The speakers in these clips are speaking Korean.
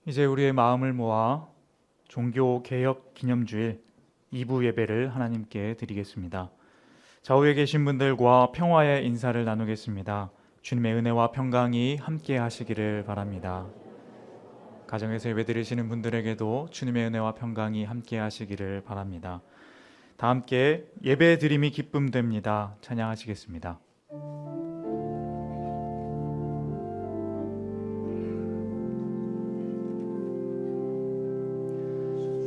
이제 우리의 마음을 모아 종교개혁 기념주일 2부 예배를 하나님께 드리겠습니다. 좌우에 계신 분들과 평화의 인사를 나누겠습니다. 주님의 은혜와 평강이 함께 하시기를 바랍니다. 가정에서 예배 드리시는 분들에게도 주님의 은혜와 평강이 함께 하시기를 바랍니다. 다 함께 예배 드림이 기쁨 됩니다. 찬양하시겠습니다.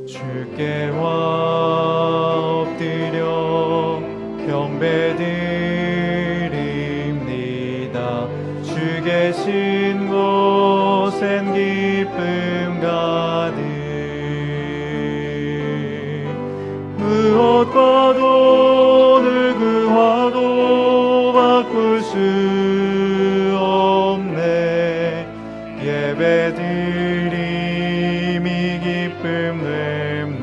주께 엎드려 경배드립니다. 주 계신 곳엔 기쁨 가득 무엇과도 누구와도 바꿀 수 없네. 예배드림이 기쁨 됩니다.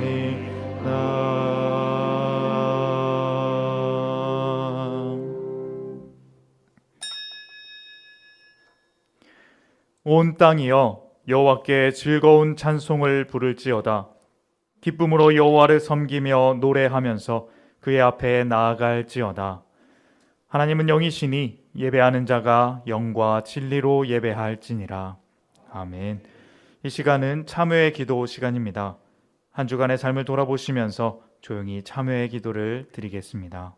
온 땅이여 여호와께 즐거운 찬송을 부를지어다. 기쁨으로 여호와를 섬기며 노래하면서 그의 앞에 나아갈지어다. 하나님은 영이시니 예배하는 자가 영과 진리로 예배할지니라. 아멘. 이 시간은 참회의 기도 시간입니다. 한 주간의 삶을 돌아보시면서 조용히 참회의 기도를 드리겠습니다.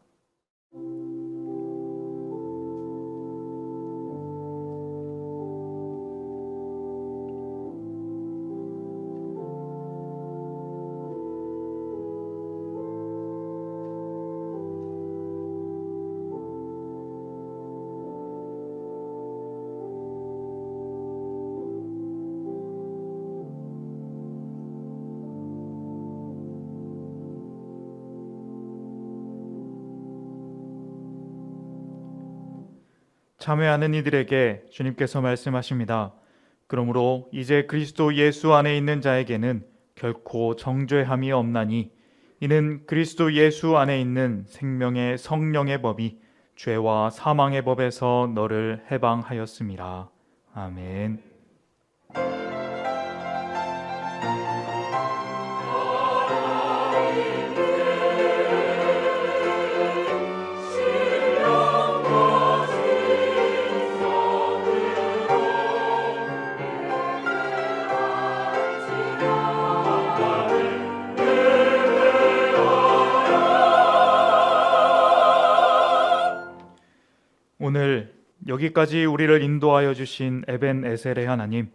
참회하는 이들에게 주님께서 말씀하십니다. 그러므로 이제 그리스도 예수 안에 있는 자에게는 결코 정죄함이 없나니 이는 그리스도 예수 안에 있는 생명의 성령의 법이 죄와 사망의 법에서 너를 해방하였음이라. 아멘. 오늘 여기까지 우리를 인도하여 주신 에벤에셀의 하나님,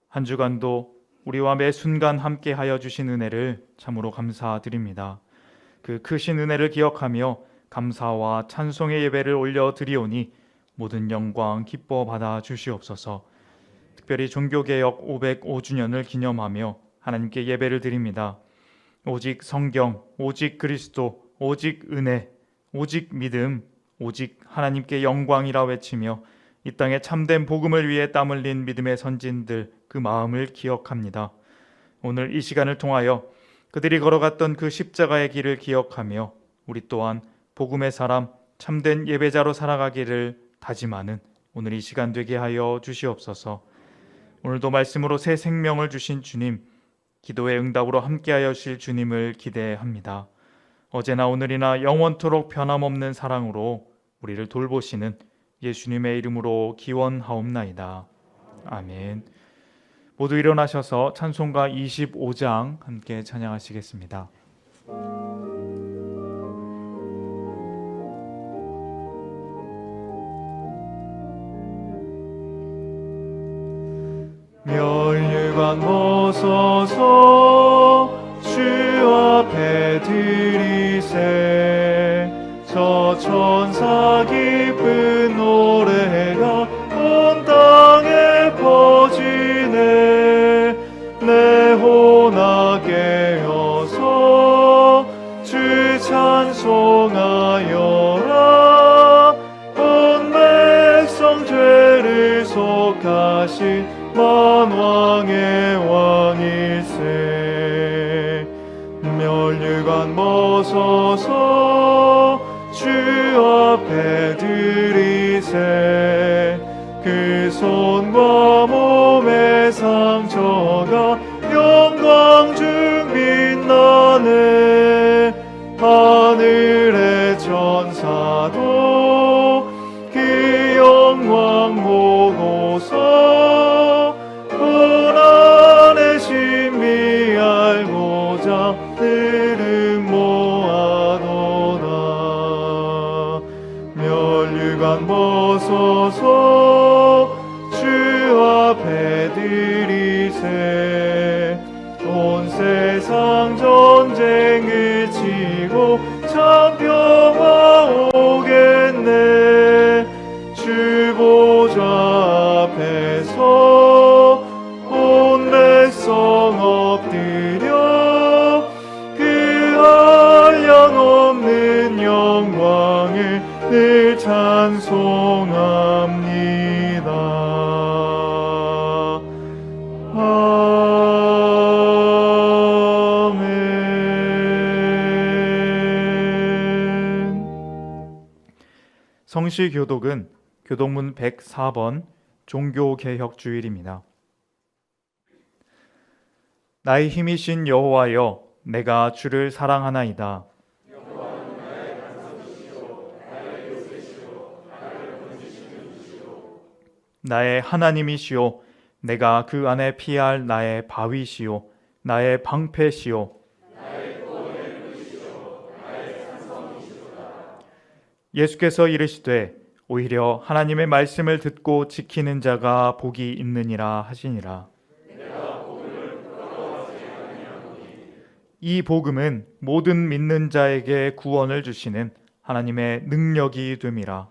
한 주간도 우리와 매 순간 함께하여 주신 은혜를 참으로 감사드립니다. 그 크신 은혜를 기억하며 감사와 찬송의 예배를 올려드리오니 모든 영광 기뻐 받아 주시옵소서. 특별히 종교개혁 505주년을 기념하며 하나님께 예배를 드립니다. 오직 성경, 오직 그리스도, 오직 은혜, 오직 믿음, 오직 하나님께 영광이라 외치며 이 땅에 참된 복음을 위해 땀 흘린 믿음의 선진들 그 마음을 기억합니다. 오늘 이 시간을 통하여 그들이 걸어갔던 그 십자가의 길을 기억하며 우리 또한 복음의 사람, 참된 예배자로 살아가기를 다짐하는 오늘 이 시간 되게 하여 주시옵소서. 오늘도 말씀으로 새 생명을 주신 주님, 기도의 응답으로 함께하여 주실 주님을 기대합니다. 어제나 오늘이나 영원토록 변함없는 사랑으로 우리를 돌보시는 예수님의 이름으로 기원하옵나이다. 아멘. 모두 일어나셔서 찬송가 25장 함께 찬양하시겠습니다. 멸류관 벗어서 주 앞에 드리세. 저 천사 기쁜 노래가 온 땅에 퍼지네. 내 혼아 깨어서 주 찬송하여라. 온 백성 죄를 속하신 만왕의 왕일세. 멸류관 벗어서 주 앞에 드리세. 그 손과 몸의 상처가 주옵소서. 고난의 신비 알고자 들음 모아도다. 면류관 벗어서 주 앞에 드리세. 온 세상 전쟁 그치고 참 평화 오겠네. 주 보좌 앞에서 온 백성 엎드려 그 한량없는 영광을 늘 찬송합니다. 아멘. 성시교독은 교독문 104번 종교개혁주일입니다. 나의 힘이신 여호와여, 내가 주를 사랑하나이다. 나의 하나님이시오, 내가 그 안에 피할 나의 바위시오, 나의 방패시오. 예수께서 이르시되 오히려 하나님의 말씀을 듣고 지키는 자가 복이 있느니라 하시니라. 이 복음은 모든 믿는 자에게 구원을 주시는 하나님의 능력이 됨이라.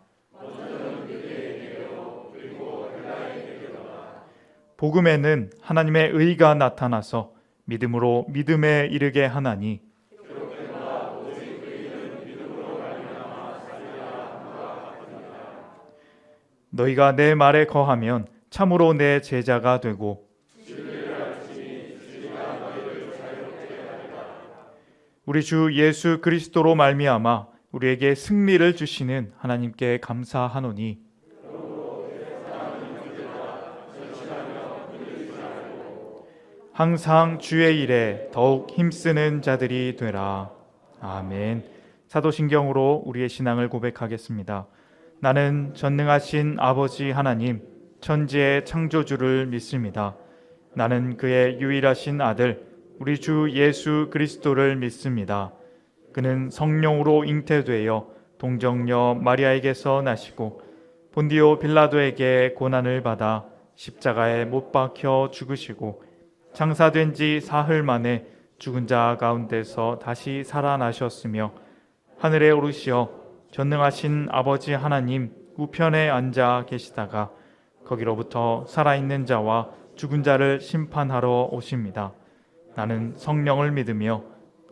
복음에는 하나님의 의가 나타나서 믿음으로 믿음에 이르게 하나니, 너희가 내 말에 거하면 참으로 내 제자가 되고 우리 주 예수 그리스도로 말미암아 우리에게 승리를 주시는 하나님께 감사하노니, 항상 주의 일에 더욱 힘쓰는 자들이 되라. 아멘. 사도신경으로 우리의 신앙을 고백하겠습니다. 나는 전능하신 아버지 하나님, 천지의 창조주를 믿습니다. 나는 그의 유일하신 아들, 우리 주 예수 그리스도를 믿습니다. 그는 성령으로 잉태되어 동정녀 마리아에게서 나시고 본디오 빌라도에게 고난을 받아 십자가에 못 박혀 죽으시고 장사된 지 사흘 만에 죽은 자 가운데서 다시 살아나셨으며 하늘에 오르시어 전능하신 아버지 하나님 우편에 앉아 계시다가 거기로부터 살아있는 자와 죽은 자를 심판하러 오십니다. 나는 성령을 믿으며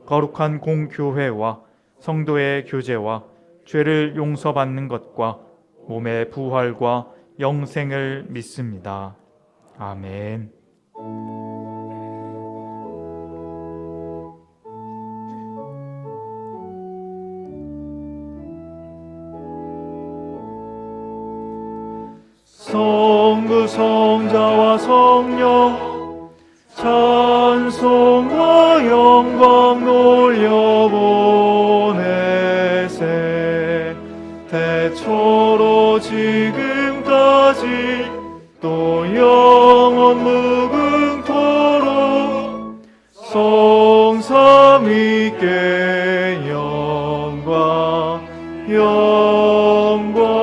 거룩한 공교회와 성도의 교제와 죄를 용서받는 것과 몸의 부활과 영생을 믿습니다. 아멘. 성부 성자와 성령 찬송과 영광 돌려보내세. 대초로 지금까지 또 영원 무궁토록 성삼위께 영광 영광.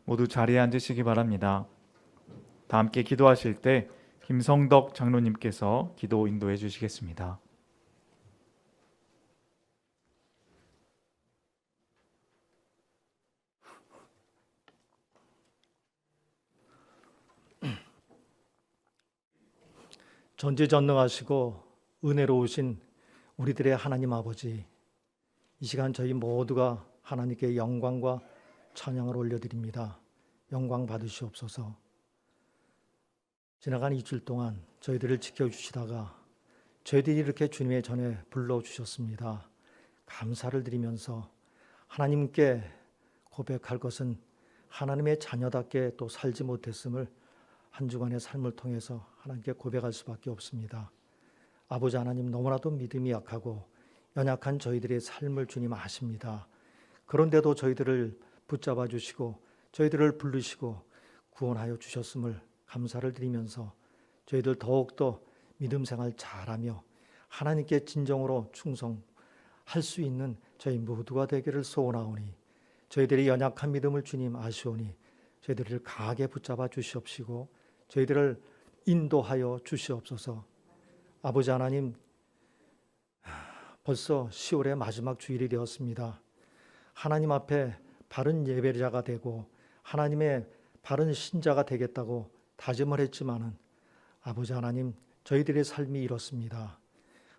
모두 자리에 앉으시기 바랍니다. 다 함께 기도하실 때 김성덕 장로님께서 기도 인도해 주시겠습니다. 전지전능하시고 은혜로우신 우리들의 하나님 아버지, 이 시간 저희 모두가 하나님께 영광과 찬양을 올려드립니다. 영광 받으시옵소서. 지나간 2주일 동안 저희들을 지켜주시다가 저희들이 이렇게 주님의 전에 불러주셨습니다. 감사를 드리면서 하나님께 고백할 것은 하나님의 자녀답게 또 살지 못했음을 한 주간의 삶을 통해서 하나님께 고백할 수밖에 없습니다. 아버지 하나님, 너무나도 믿음이 약하고 연약한 저희들의 삶을 주님 아십니다. 그런데도 저희들을 붙잡아 주시고 저희들을 부르시고 구원하여 주셨음을 감사를 드리면서 저희들 더욱더 믿음 생활 잘하며 하나님께 진정으로 충성할 수 있는 저희 모두가 되기를 소원하오니, 저희들이 연약한 믿음을 주님 아시오니 저희들을 강하게 붙잡아 주시옵시고 저희들을 인도하여 주시옵소서. 아버지 하나님, 벌써 10월의 마지막 주일이 되었습니다. 하나님 앞에 바른 예배자가 되고 하나님의 바른 신자가 되겠다고 다짐을 했지만은 아버지 하나님, 저희들의 삶이 이렇습니다.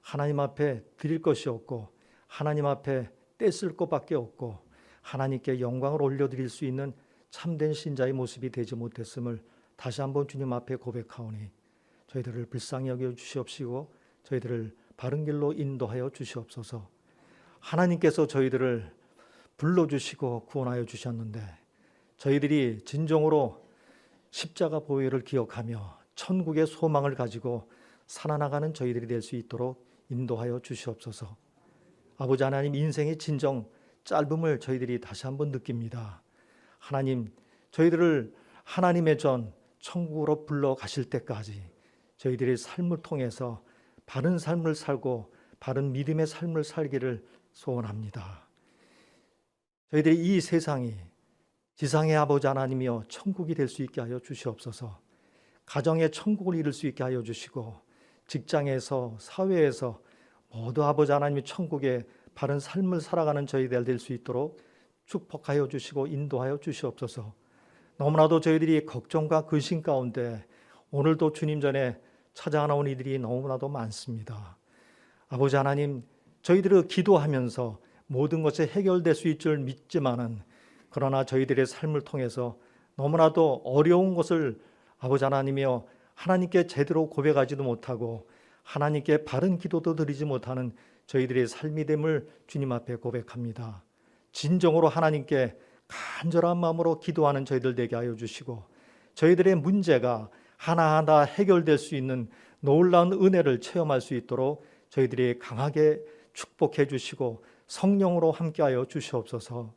하나님 앞에 드릴 것이 없고 하나님 앞에 떼쓸 것밖에 없고 하나님께 영광을 올려드릴 수 있는 참된 신자의 모습이 되지 못했음을 다시 한번 주님 앞에 고백하오니 저희들을 불쌍히 여겨 주시옵시고 저희들을 바른 길로 인도하여 주시옵소서. 하나님께서 저희들을 불러주시고 구원하여 주셨는데 저희들이 진정으로 십자가 보혈을 기억하며 천국의 소망을 가지고 살아나가는 저희들이 될 수 있도록 인도하여 주시옵소서. 아버지 하나님, 인생의 진정 짧음을 저희들이 다시 한번 느낍니다. 하나님, 저희들을 하나님의 전 천국으로 불러 가실 때까지 저희들의 삶을 통해서 바른 삶을 살고 바른 믿음의 삶을 살기를 소원합니다. 저희들이 이 세상이 지상의 아버지 하나님이여 천국이 될 수 있게 하여 주시옵소서. 가정의 천국을 이룰 수 있게 하여 주시고 직장에서 사회에서 모두 아버지 하나님의 천국의 바른 삶을 살아가는 저희들 될 수 있도록 축복하여 주시고 인도하여 주시옵소서. 너무나도 저희들이 걱정과 근심 가운데 오늘도 주님 전에 찾아나온 이들이 너무나도 많습니다. 아버지 하나님, 저희들이 기도하면서 모든 것이 해결될 수 있을 줄 믿지만은 그러나 저희들의 삶을 통해서 너무나도 어려운 것을 아버지 하나님이여 하나님께 제대로 고백하지도 못하고 하나님께 바른 기도도 드리지 못하는 저희들의 삶이 됨을 주님 앞에 고백합니다. 진정으로 하나님께 간절한 마음으로 기도하는 저희들 되게 하여 주시고 저희들의 문제가 하나하나 해결될 수 있는 놀라운 은혜를 체험할 수 있도록 저희들이 강하게 축복해 주시고 성령으로 함께하여 주시옵소서.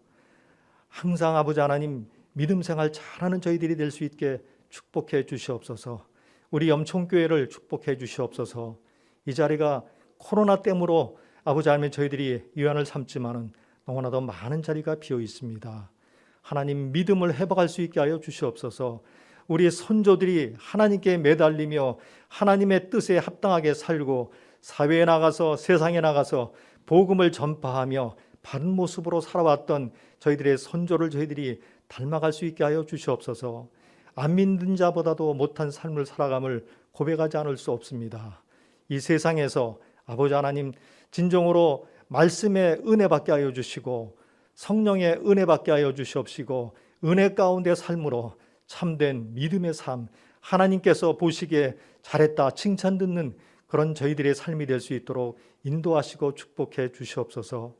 항상 아버지 하나님, 믿음 생활 잘하는 저희들이 될 수 있게 축복해 주시옵소서. 우리 염총교회를 축복해 주시옵소서. 이 자리가 코로나 때문에 아버지 하나님 저희들이 위안을 삼지만은 너무나도 많은 자리가 비어 있습니다. 하나님, 믿음을 회복할 수 있게 하여 주시옵소서. 우리 선조들이 하나님께 매달리며 하나님의 뜻에 합당하게 살고 사회에 나가서 세상에 나가서 복음을 전파하며 바른 모습으로 살아왔던 저희들의 선조를 저희들이 닮아갈 수 있게 하여 주시옵소서. 안 믿는 자보다도 못한 삶을 살아감을 고백하지 않을 수 없습니다. 이 세상에서 아버지 하나님, 진정으로 말씀의 은혜 받게 하여 주시고 성령의 은혜 받게 하여 주시옵시고 은혜 가운데 삶으로 참된 믿음의 삶, 하나님께서 보시기에 잘했다 칭찬 듣는 그런 저희들의 삶이 될 수 있도록 인도하시고 축복해 주시옵소서.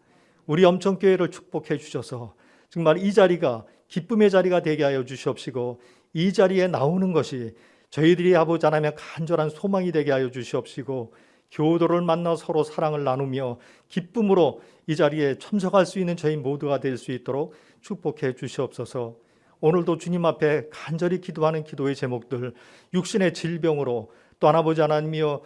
우리 염천교회를 축복해 주셔서 정말 이 자리가 기쁨의 자리가 되게 하여 주시옵시고 이 자리에 나오는 것이 저희들이 아버지 하나님의 간절한 소망이 되게 하여 주시옵시고 교우들을 만나 서로 사랑을 나누며 기쁨으로 이 자리에 참석할 수 있는 저희 모두가 될 수 있도록 축복해 주시옵소서. 오늘도 주님 앞에 간절히 기도하는 기도의 제목들, 육신의 질병으로 또 아버지 하나님이여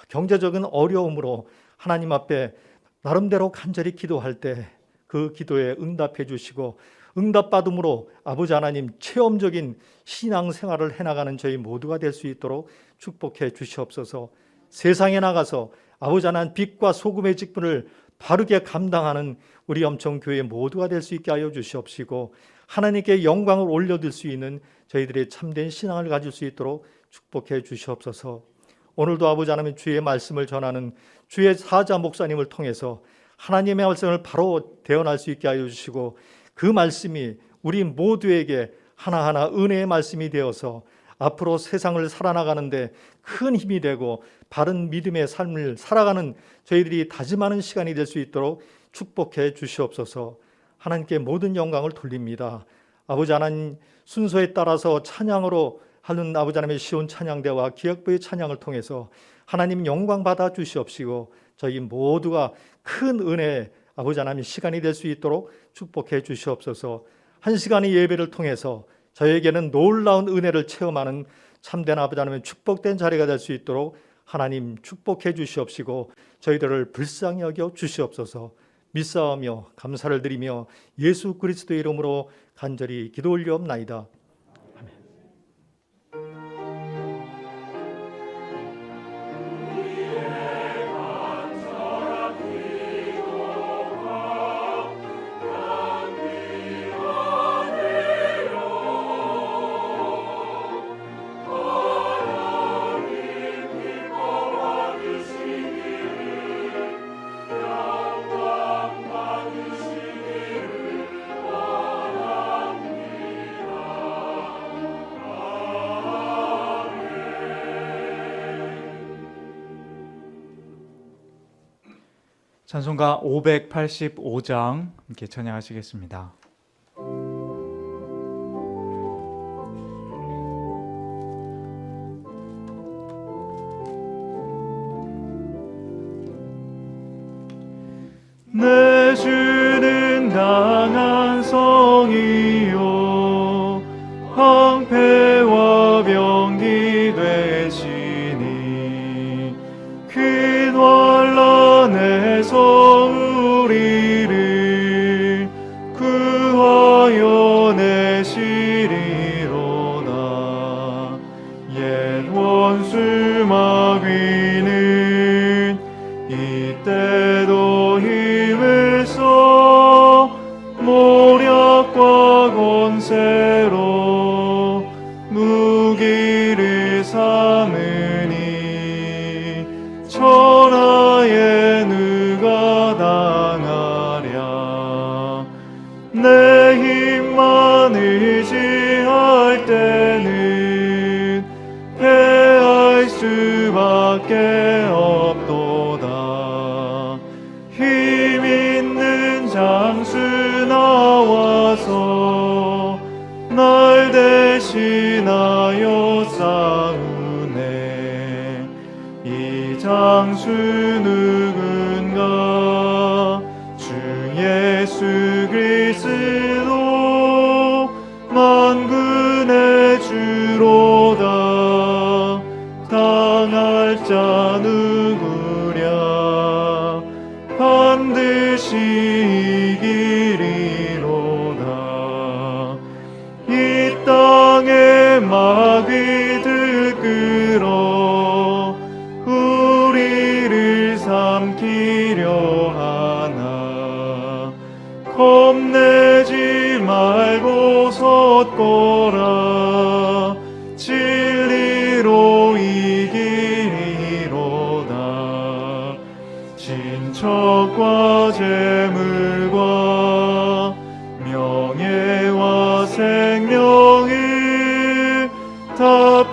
경제적인 어려움으로 하나님 앞에 나름대로 간절히 기도할 때 그 기도에 응답해 주시고 응답받음으로 아버지 하나님 체험적인 신앙생활을 해나가는 저희 모두가 될 수 있도록 축복해 주시옵소서. 세상에 나가서 아버지 하나님 빛과 소금의 직분을 바르게 감당하는 우리 염천교회 모두가 될 수 있게 하여 주시옵시고 하나님께 영광을 올려드릴 수 있는 저희들의 참된 신앙을 가질 수 있도록 축복해 주시옵소서. 오늘도 아버지 하나님 주의 말씀을 전하는 주의 사자 목사님을 통해서 하나님의 말씀을 바로 대언할 수 있게 하여 주시고 그 말씀이 우리 모두에게 하나하나 은혜의 말씀이 되어서 앞으로 세상을 살아나가는데 큰 힘이 되고 바른 믿음의 삶을 살아가는 저희들이 다짐하는 시간이 될 수 있도록 축복해 주시옵소서. 하나님께 모든 영광을 돌립니다. 아버지 하나님, 순서에 따라서 찬양으로 하는 아버지 하나님의 시온 찬양대와 기억부의 찬양을 통해서 하나님 영광 받아 주시옵시고 저희 모두가 큰 은혜 아버지 하나님 시간이 될 수 있도록 축복해 주시옵소서. 한 시간의 예배를 통해서 저에게는 놀라운 은혜를 체험하는 참된 아버지 하나님 축복된 자리가 될 수 있도록 하나님 축복해 주시옵시고 저희들을 불쌍히 여겨 주시옵소서. 믿사오며 감사를 드리며 예수 그리스도의 이름으로 간절히 기도 올리옵나이다. 찬송가 585장 함께 찬양하시겠습니다. 내 주는 강한 성이요 황폐와 병기 되시니 큰 환난에서 우리를 구하여 내시리로다. 옛 원수 마귀는 이때도 힘을 써 모략과 권세로 무기를 삼으니 천하에 누가 당하랴. 내 힘만 의지할 때는 패할 수밖에 없도다. 힘 있는 장수 나와서 날 대신하여 싸우네. 이 장수 누군가 주 예수 그리스도 만군의 주로다. 당할 자 누구랴 반드시 이기리로다. 이 땅에 마귀들 끌어 우리를 삼키려 하나 겁내지 말고 섰거라. 진리로 이기리로다. 친척과 재물과 명예와 생명을 다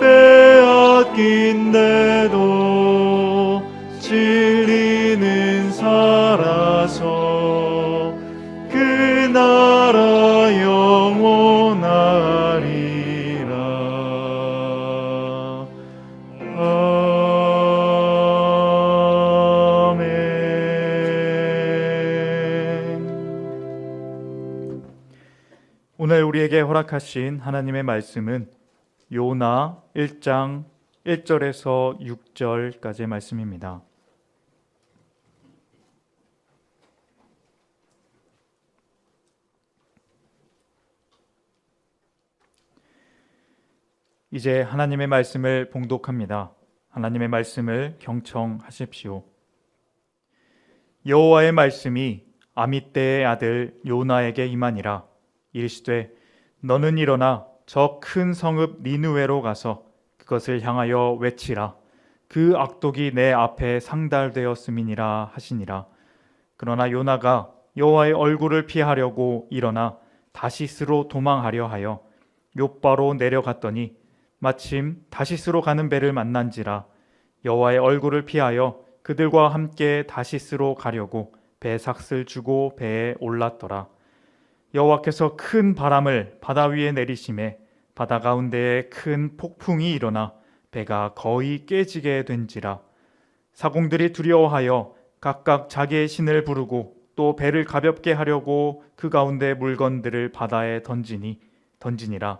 빼앗긴데도 진리는 살아서 그 나라 영원하리라. 아멘. 오늘 우리에게 허락하신 하나님의 말씀은 요나 1장 1절에서 6절까지의 말씀입니다. 이제 하나님의 말씀을 봉독합니다. 하나님의 말씀을 경청하십시오. 여호와의 말씀이 아미떼의 아들 요나에게 임하니라. 이르시되 너는 일어나 저 큰 성읍 니느웨로 가서 그것을 향하여 외치라. 그 악독이 내 앞에 상달되었음이니라 하시니라. 그러나 요나가 여호와의 얼굴을 피하려고 일어나 다시스로 도망하려 하여 욥바로 내려갔더니 마침 다시스로 가는 배를 만난지라. 여호와의 얼굴을 피하여 그들과 함께 다시스로 가려고 배 삭슬 주고 배에 올랐더라. 여호와께서 큰 바람을 바다 위에 내리심에 바다 가운데에 큰 폭풍이 일어나 배가 거의 깨지게 된지라. 사공들이 두려워하여 각각 자기의 신을 부르고 또 배를 가볍게 하려고 그 가운데 물건들을 바다에 던지니라.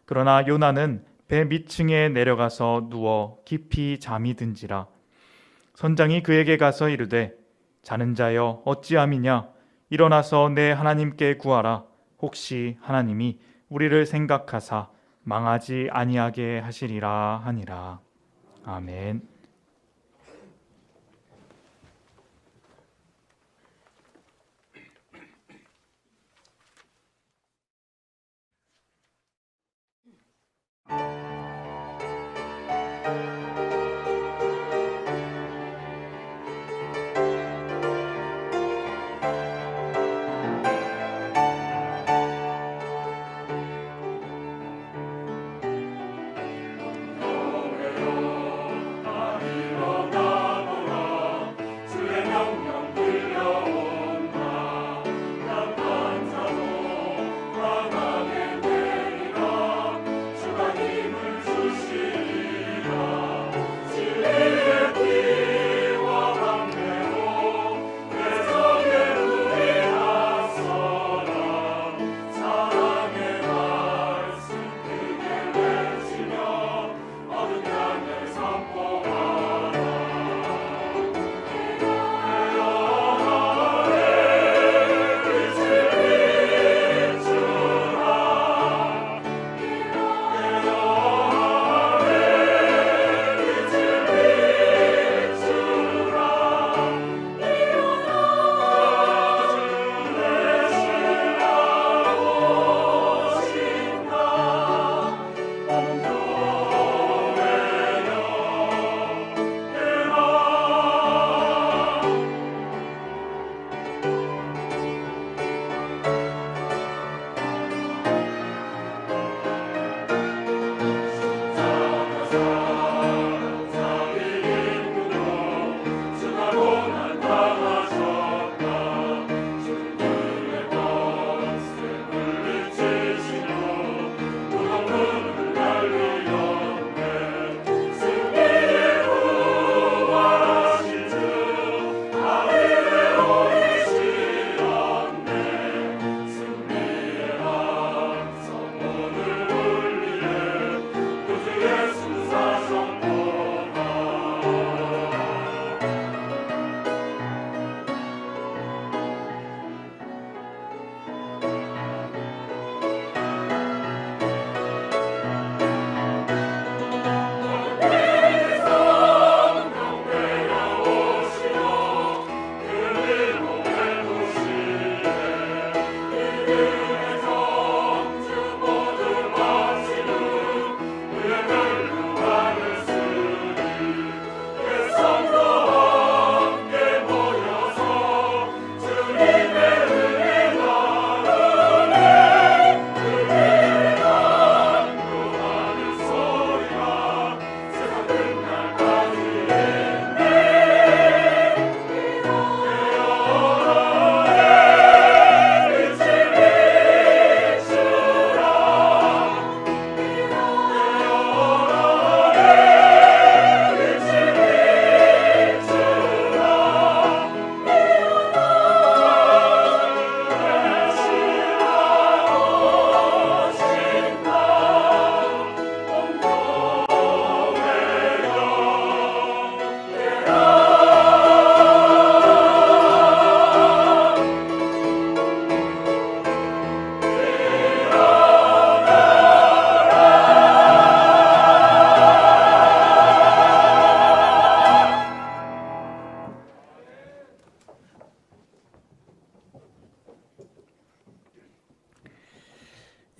그러나 요나는 배 밑층에 내려가서 누워 깊이 잠이 든지라. 선장이 그에게 가서 이르되 자는 자여 어찌함이냐, 일어나서 내 하나님께 구하라. 혹시 하나님이 우리를 생각하사 망하지 아니하게 하시리라 하니라. 아멘.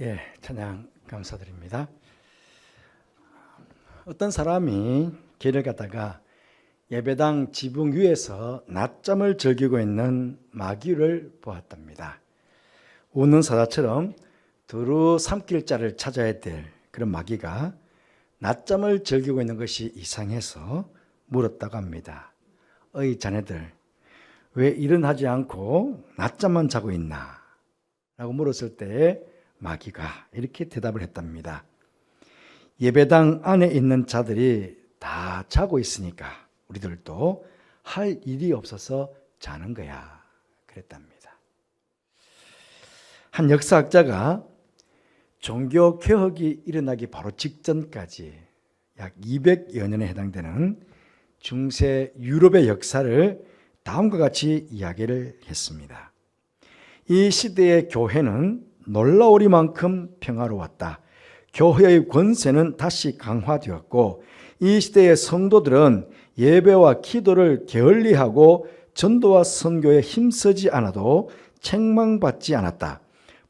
예, 찬양 감사드립니다. 어떤 사람이 길을 가다가 예배당 지붕 위에서 낮잠을 즐기고 있는 마귀를 보았답니다. 우는 사자처럼 두루 삼킬 자를 찾아야 될 그런 마귀가 낮잠을 즐기고 있는 것이 이상해서 물었다고 합니다. 어이 자네들, 왜 일은 하지 않고 낮잠만 자고 있나? 라고 물었을 때 마귀가 이렇게 대답을 했답니다. 예배당 안에 있는 자들이 다 자고 있으니까 우리들도 할 일이 없어서 자는 거야. 그랬답니다. 한 역사학자가 종교 개혁이 일어나기 바로 직전까지 약 200여 년에 해당되는 중세 유럽의 역사를 다음과 같이 이야기를 했습니다. 이 시대의 교회는 놀라우리만큼 평화로웠다. 교회의 권세는 다시 강화되었고 이 시대의 성도들은 예배와 기도를 게을리하고 전도와 선교에 힘쓰지 않아도 책망받지 않았다.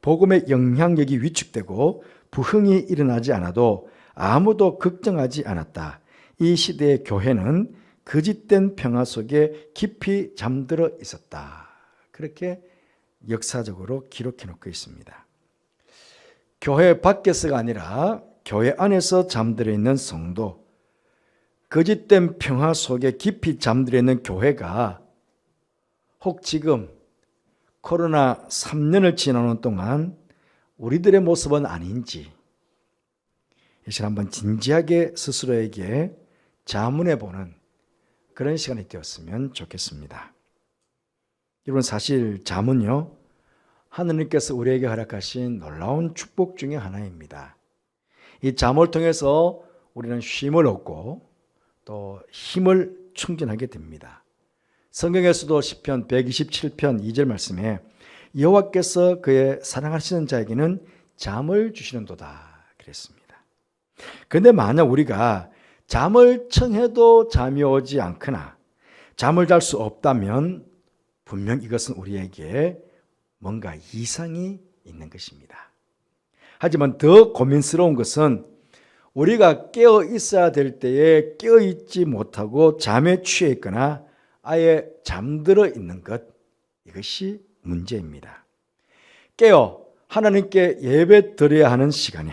복음의 영향력이 위축되고 부흥이 일어나지 않아도 아무도 걱정하지 않았다. 이 시대의 교회는 거짓된 평화 속에 깊이 잠들어 있었다. 그렇게 역사적으로 기록해 놓고 있습니다. 교회 밖에서가 아니라 교회 안에서 잠들어 있는 성도, 거짓된 평화 속에 깊이 잠들어 있는 교회가 혹 지금 코로나 3년을 지나는 동안 우리들의 모습은 아닌지 이제 한번 진지하게 스스로에게 자문해 보는 그런 시간이 되었으면 좋겠습니다. 여러분, 사실 잠은요, 하느님께서 우리에게 허락하신 놀라운 축복 중에 하나입니다. 이 잠을 통해서 우리는 쉼을 얻고 또 힘을 충전하게 됩니다. 성경에서도 시편 127편 2절 말씀에 여호와께서 그의 사랑하시는 자에게는 잠을 주시는도다 그랬습니다. 그런데 만약 우리가 잠을 청해도 잠이 오지 않거나 잠을 잘 수 없다면 분명 이것은 우리에게 뭔가 이상이 있는 것입니다. 하지만 더 고민스러운 것은 우리가 깨어 있어야 될 때에 깨어 있지 못하고 잠에 취해 있거나 아예 잠들어 있는 것, 이것이 문제입니다. 깨어 하나님께 예배 드려야 하는 시간에,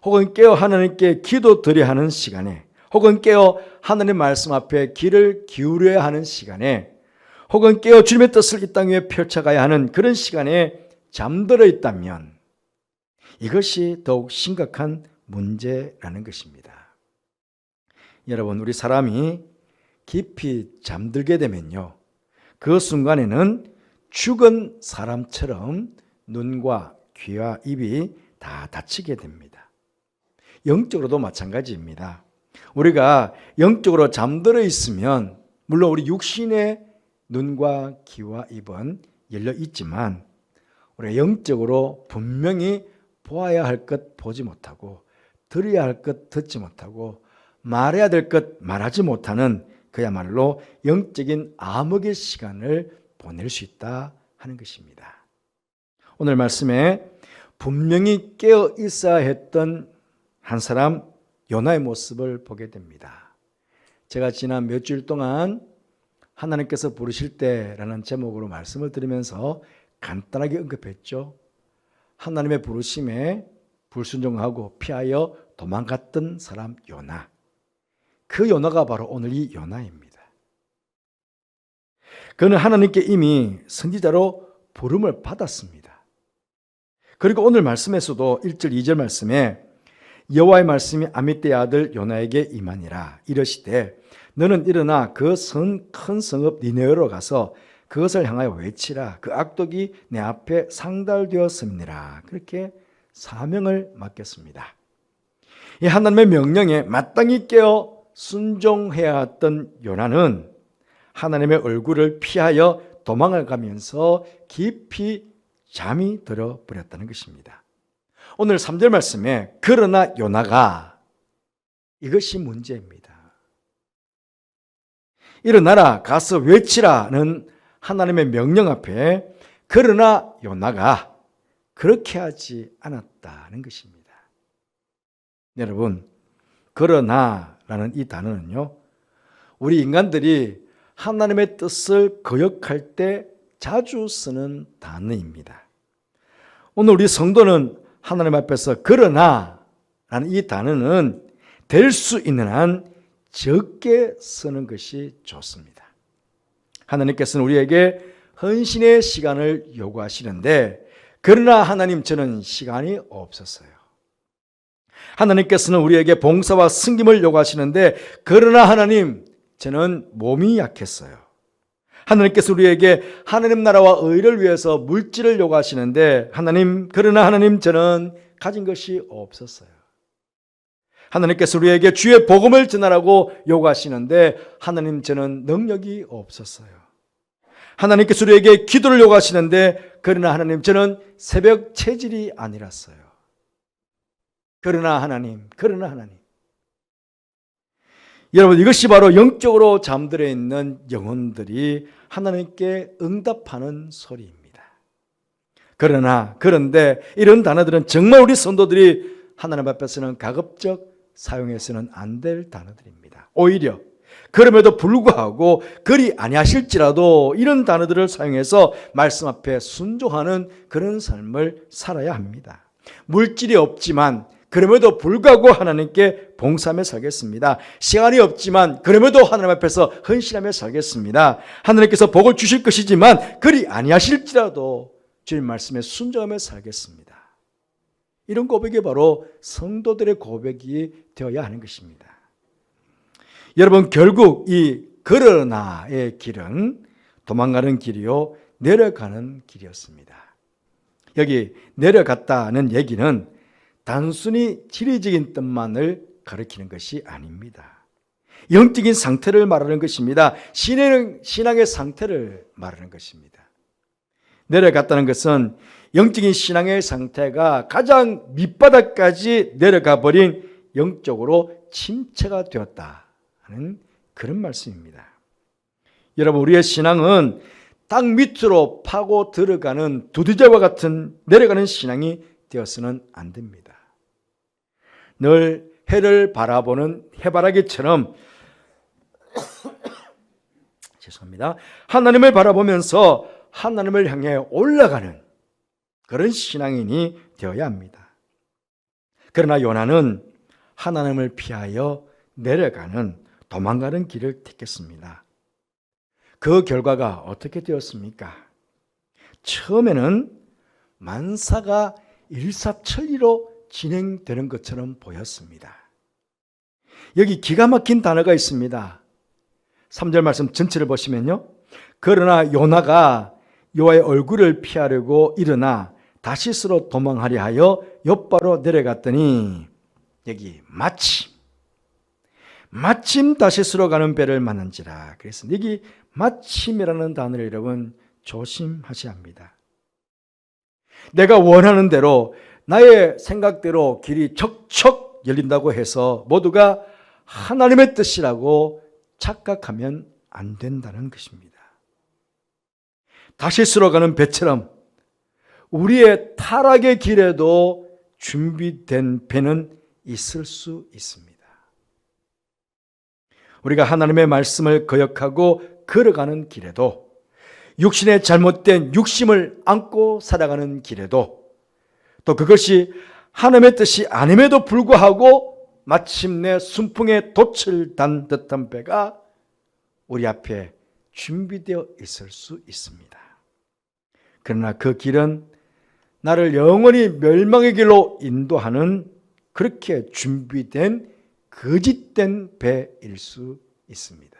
혹은 깨어 하나님께 기도 드려야 하는 시간에, 혹은 깨어 하나님 말씀 앞에 귀를 기울여야 하는 시간에, 혹은 깨어 주님의 뜻을 이 땅 위에 펼쳐가야 하는 그런 시간에 잠들어 있다면 이것이 더욱 심각한 문제라는 것입니다. 여러분, 우리 사람이 깊이 잠들게 되면요, 그 순간에는 죽은 사람처럼 눈과 귀와 입이 다 닫히게 됩니다. 영적으로도 마찬가지입니다. 우리가 영적으로 잠들어 있으면 물론 우리 육신의 눈과 귀와 입은 열려 있지만 우리가 영적으로 분명히 보아야 할 것 보지 못하고 들어야 할 것 듣지 못하고 말해야 될 것 말하지 못하는 그야말로 영적인 암흑의 시간을 보낼 수 있다 하는 것입니다. 오늘 말씀에 분명히 깨어 있어야 했던 한 사람 요나의 모습을 보게 됩니다. 제가 지난 몇 주일 동안 하나님께서 부르실 때라는 제목으로 말씀을 드리면서 간단하게 언급했죠. 하나님의 부르심에 불순종하고 피하여 도망갔던 사람 요나. 그 요나가 바로 오늘 이 요나입니다. 그는 하나님께 이미 선지자로 부름을 받았습니다. 그리고 오늘 말씀에서도 1절 2절 말씀에 여호와의 말씀이 아미떼의 아들 요나에게 임하니라. 이르시되 너는 일어나 그 큰 성읍 니느웨로 가서 그것을 향하여 외치라. 그 악독이 내 앞에 상달되었음이니라. 그렇게 사명을 맡겼습니다. 이 하나님의 명령에 마땅히 깨어 순종해야 했던 요나는 하나님의 얼굴을 피하여 도망을 가면서 깊이 잠이 들어버렸다는 것입니다. 오늘 3절 말씀에 그러나 요나가, 이것이 문제입니다. 일어나라 가서 외치라는 하나님의 명령 앞에 그러나 요나가 그렇게 하지 않았다는 것입니다. 여러분, 그러나라는 이 단어는요, 우리 인간들이 하나님의 뜻을 거역할 때 자주 쓰는 단어입니다. 오늘 우리 성도는 하나님 앞에서 그러나라는 이 단어는 될 수 있는 한 적게 쓰는 것이 좋습니다. 하나님께서는 우리에게 헌신의 시간을 요구하시는데 그러나 하나님, 저는 시간이 없었어요. 하나님께서는 우리에게 봉사와 섬김을 요구하시는데 그러나 하나님, 저는 몸이 약했어요. 하나님께서 우리에게 하나님 나라와 의를 위해서 물질을 요구하시는데 그러나 하나님 저는 가진 것이 없었어요. 하나님께서 우리에게 주의 복음을 전하라고 요구하시는데 하나님 저는 능력이 없었어요. 하나님께서 우리에게 기도를 요구하시는데 그러나 하나님 저는 새벽 체질이 아니랐어요. 그러나 하나님. 여러분, 이것이 바로 영적으로 잠들어 있는 영혼들이 하나님께 응답하는 소리입니다. 그런데 이런 단어들은 정말 우리 성도들이 하나님 앞에서는 가급적 사용해서는 안 될 단어들입니다. 오히려 그럼에도 불구하고 그리 아니하실지라도 이런 단어들을 사용해서 말씀 앞에 순종하는 그런 삶을 살아야 합니다. 물질이 없지만 그럼에도 불구하고 하나님께 봉사하며 살겠습니다. 시간이 없지만 그럼에도 하나님 앞에서 헌신하며 살겠습니다. 하나님께서 복을 주실 것이지만 그리 아니하실지라도 주님 말씀에 순종하며 살겠습니다. 이런 고백이 바로 성도들의 고백이 되어야 하는 것입니다. 여러분, 결국 이 그러나의 길은 도망가는 길이요 내려가는 길이었습니다. 여기 내려갔다는 얘기는 단순히 지리적인 뜻만을 가리키는 것이 아닙니다. 영적인 상태를 말하는 것입니다. 신앙의 상태를 말하는 것입니다. 내려갔다는 것은 영적인 신앙의 상태가 가장 밑바닥까지 내려가 버린 영적으로 침체가 되었다는 그런 말씀입니다. 여러분, 우리의 신앙은 땅 밑으로 파고 들어가는 두더지와 같은 내려가는 신앙이 되어서는 안 됩니다. 늘 해를 바라보는 해바라기처럼 죄송합니다. 하나님을 바라보면서 하나님을 향해 올라가는 그런 신앙인이 되어야 합니다. 그러나 요나는 하나님을 피하여 내려가는 도망가는 길을 택했습니다. 그 결과가 어떻게 되었습니까? 처음에는 만사가 일사천리로 진행되는 것처럼 보였습니다. 여기 기가 막힌 단어가 있습니다. 3절 말씀 전체를 보시면요. 그러나 요나가 여호와의 얼굴을 피하려고 일어나 다시스로 도망하려 하여 욥바로 내려갔더니 여기 마침 다시스로 가는 배를 만난지라. 그래서 여기 마침이라는 단어를 여러분 조심하셔야 합니다. 내가 원하는 대로 나의 생각대로 길이 척척 열린다고 해서 모두가 하나님의 뜻이라고 착각하면 안 된다는 것입니다. 다시스로 가는 배처럼 우리의 타락의 길에도 준비된 배는 있을 수 있습니다. 우리가 하나님의 말씀을 거역하고 걸어가는 길에도, 육신의 잘못된 육심을 안고 살아가는 길에도, 또 그것이 하나님의 뜻이 아님에도 불구하고 마침내 순풍에 돛을 단 듯한 배가 우리 앞에 준비되어 있을 수 있습니다. 그러나 그 길은 나를 영원히 멸망의 길로 인도하는 그렇게 준비된 거짓된 배일 수 있습니다.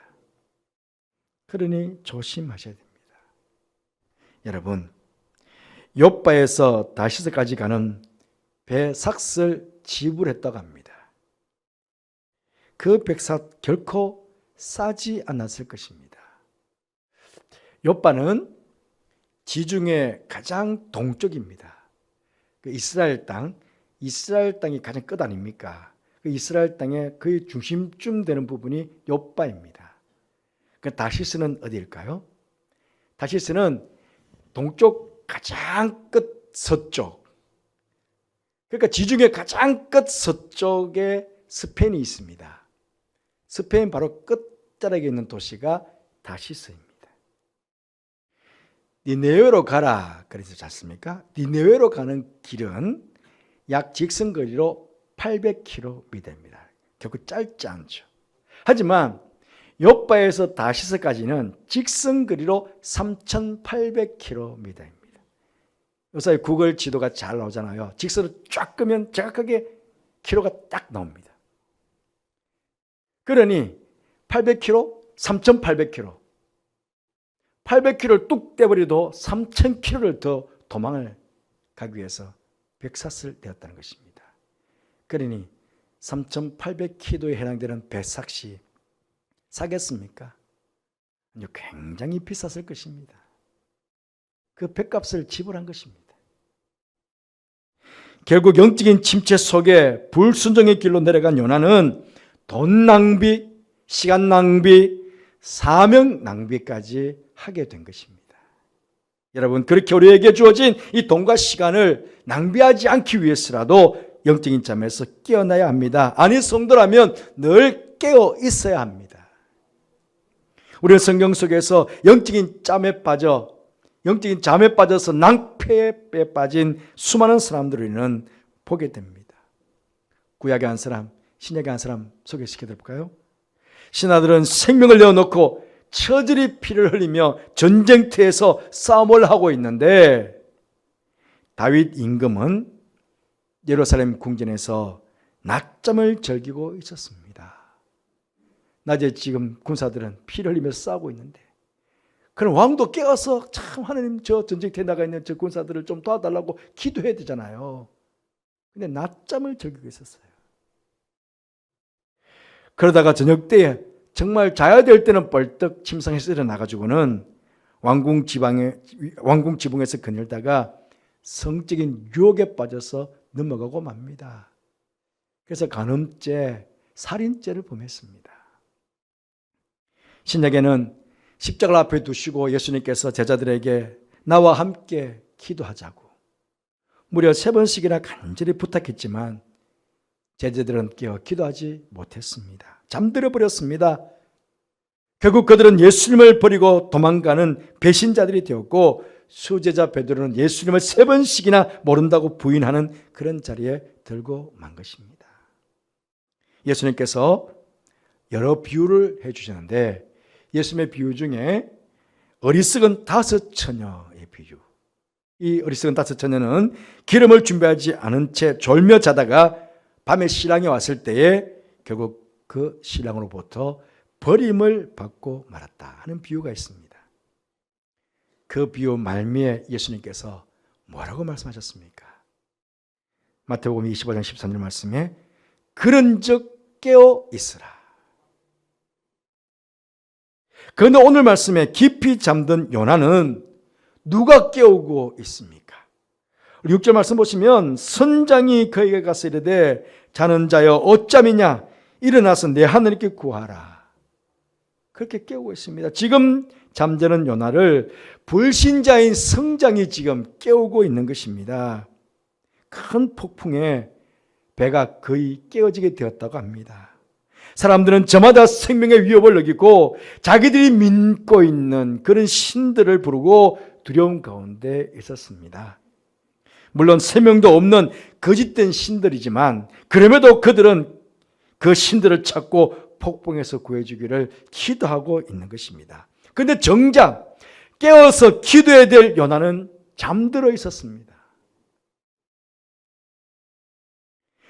그러니 조심하셔야 됩니다. 여러분, 욥바에서 다시스까지 가는 배 삭을 지불했다고 합니다. 그 백삭 결코 싸지 않았을 것입니다. 욥바는 지중해 가장 동쪽입니다. 그 이스라엘 땅이 가장 끝 아닙니까? 그 이스라엘 땅의 거의 중심쯤 되는 부분이 욥바입니다. 그 다시스는 어디일까요? 다시스는 동쪽 가장 끝 서쪽. 그러니까 지중해 가장 끝 서쪽에 스페인이 있습니다. 스페인 바로 끝자락에 있는 도시가 다시스입니다. 니네웨로 가라 그래서 잤습니까? 니네웨로 가는 길은 약 직선거리로 800km입니다. 결코 짧지 않죠. 하지만 욥바에서 다시스까지는 직선거리로 3,800km입니다. 요새 구글 지도가 잘 나오잖아요. 직선을 쫙 끄면 정확하게 키로가 딱 나옵니다. 그러니 800km, 3,800km, 800km를 뚝 떼버려도 3,000km를 더 도망을 가기 위해서 벽삭을 되었다는 것입니다. 그러니 3,800km에 해당되는 벽삭이 사겠습니까? 굉장히 비쌌을 것입니다. 그 벽값을 지불한 것입니다. 결국 영적인 침체 속에 불순종의 길로 내려간 요나는 돈 낭비, 시간 낭비, 사명 낭비까지 하게 된 것입니다. 여러분, 그렇게 우리에게 주어진 이 돈과 시간을 낭비하지 않기 위해서라도 영적인 잠에서 깨어나야 합니다. 아니, 성도라면 늘 깨어 있어야 합니다. 우리는 성경 속에서 영적인 잠에 빠져서 낭패에 빠진 수많은 사람들을 보게 됩니다. 구약의 한 사람, 신약의 한 사람 소개시켜 드릴까요? 신하들은 생명을 내어놓고 처절히 피를 흘리며 전쟁터에서 싸움을 하고 있는데, 다윗 임금은 예루살렘 궁전에서 낮잠을 즐기고 있었습니다. 낮에 지금 군사들은 피를 흘리면서 싸우고 있는데, 그럼 왕도 깨어서 참 하나님 저 전쟁터에 나가 있는 저 군사들을 좀 도와달라고 기도해야 되잖아요. 근데 낮잠을 즐기고 있었어요. 그러다가 저녁 때에 정말 자야 될 때는 벌떡 침상에서 일어나가지고는 왕궁 지붕에서 거닐다가 성적인 유혹에 빠져서 넘어가고 맙니다. 그래서 간음죄, 살인죄를 범했습니다. 신약에는 십자가를 앞에 두시고 예수님께서 제자들에게 나와 함께 기도하자고 무려 3번씩이나 간절히 부탁했지만 제자들은 깨어 기도하지 못했습니다. 잠들어 버렸습니다. 결국 그들은 예수님을 버리고 도망가는 배신자들이 되었고, 수제자 베드로는 예수님을 3번씩이나 모른다고 부인하는 그런 자리에 들고 만 것입니다. 예수님께서 여러 비유를 해주셨는데, 예수님의 비유 중에 어리석은 5 처녀의 비유, 이 어리석은 5 처녀는 기름을 준비하지 않은 채 졸며 자다가 밤에 신랑이 왔을 때에 결국 그 신랑으로부터 버림을 받고 말았다 하는 비유가 있습니다. 그 비유 말미에 예수님께서 뭐라고 말씀하셨습니까? 마태복음 25장 13절 말씀에 그런즉 깨어 있으라. 그런데 오늘 말씀에 깊이 잠든 요나는 누가 깨우고 있습니까? 6절 말씀 보시면 선장이 그에게 가서 이르되 자는 자여 어찌함이냐 일어나서 내 하나님께 구하라. 그렇게 깨우고 있습니다. 지금 잠자는 요나를 불신자인 성장이 지금 깨우고 있는 것입니다. 큰 폭풍에 배가 거의 깨어지게 되었다고 합니다. 사람들은 저마다 생명의 위협을 느끼고 자기들이 믿고 있는 그런 신들을 부르고 두려움 가운데 있었습니다. 물론 생명도 없는 거짓된 신들이지만 그럼에도 그들은 그 신들을 찾고 폭풍에서 구해주기를 기도하고 있는 것입니다. 그런데 정작 깨어서 기도해야 될 요나는 잠들어 있었습니다.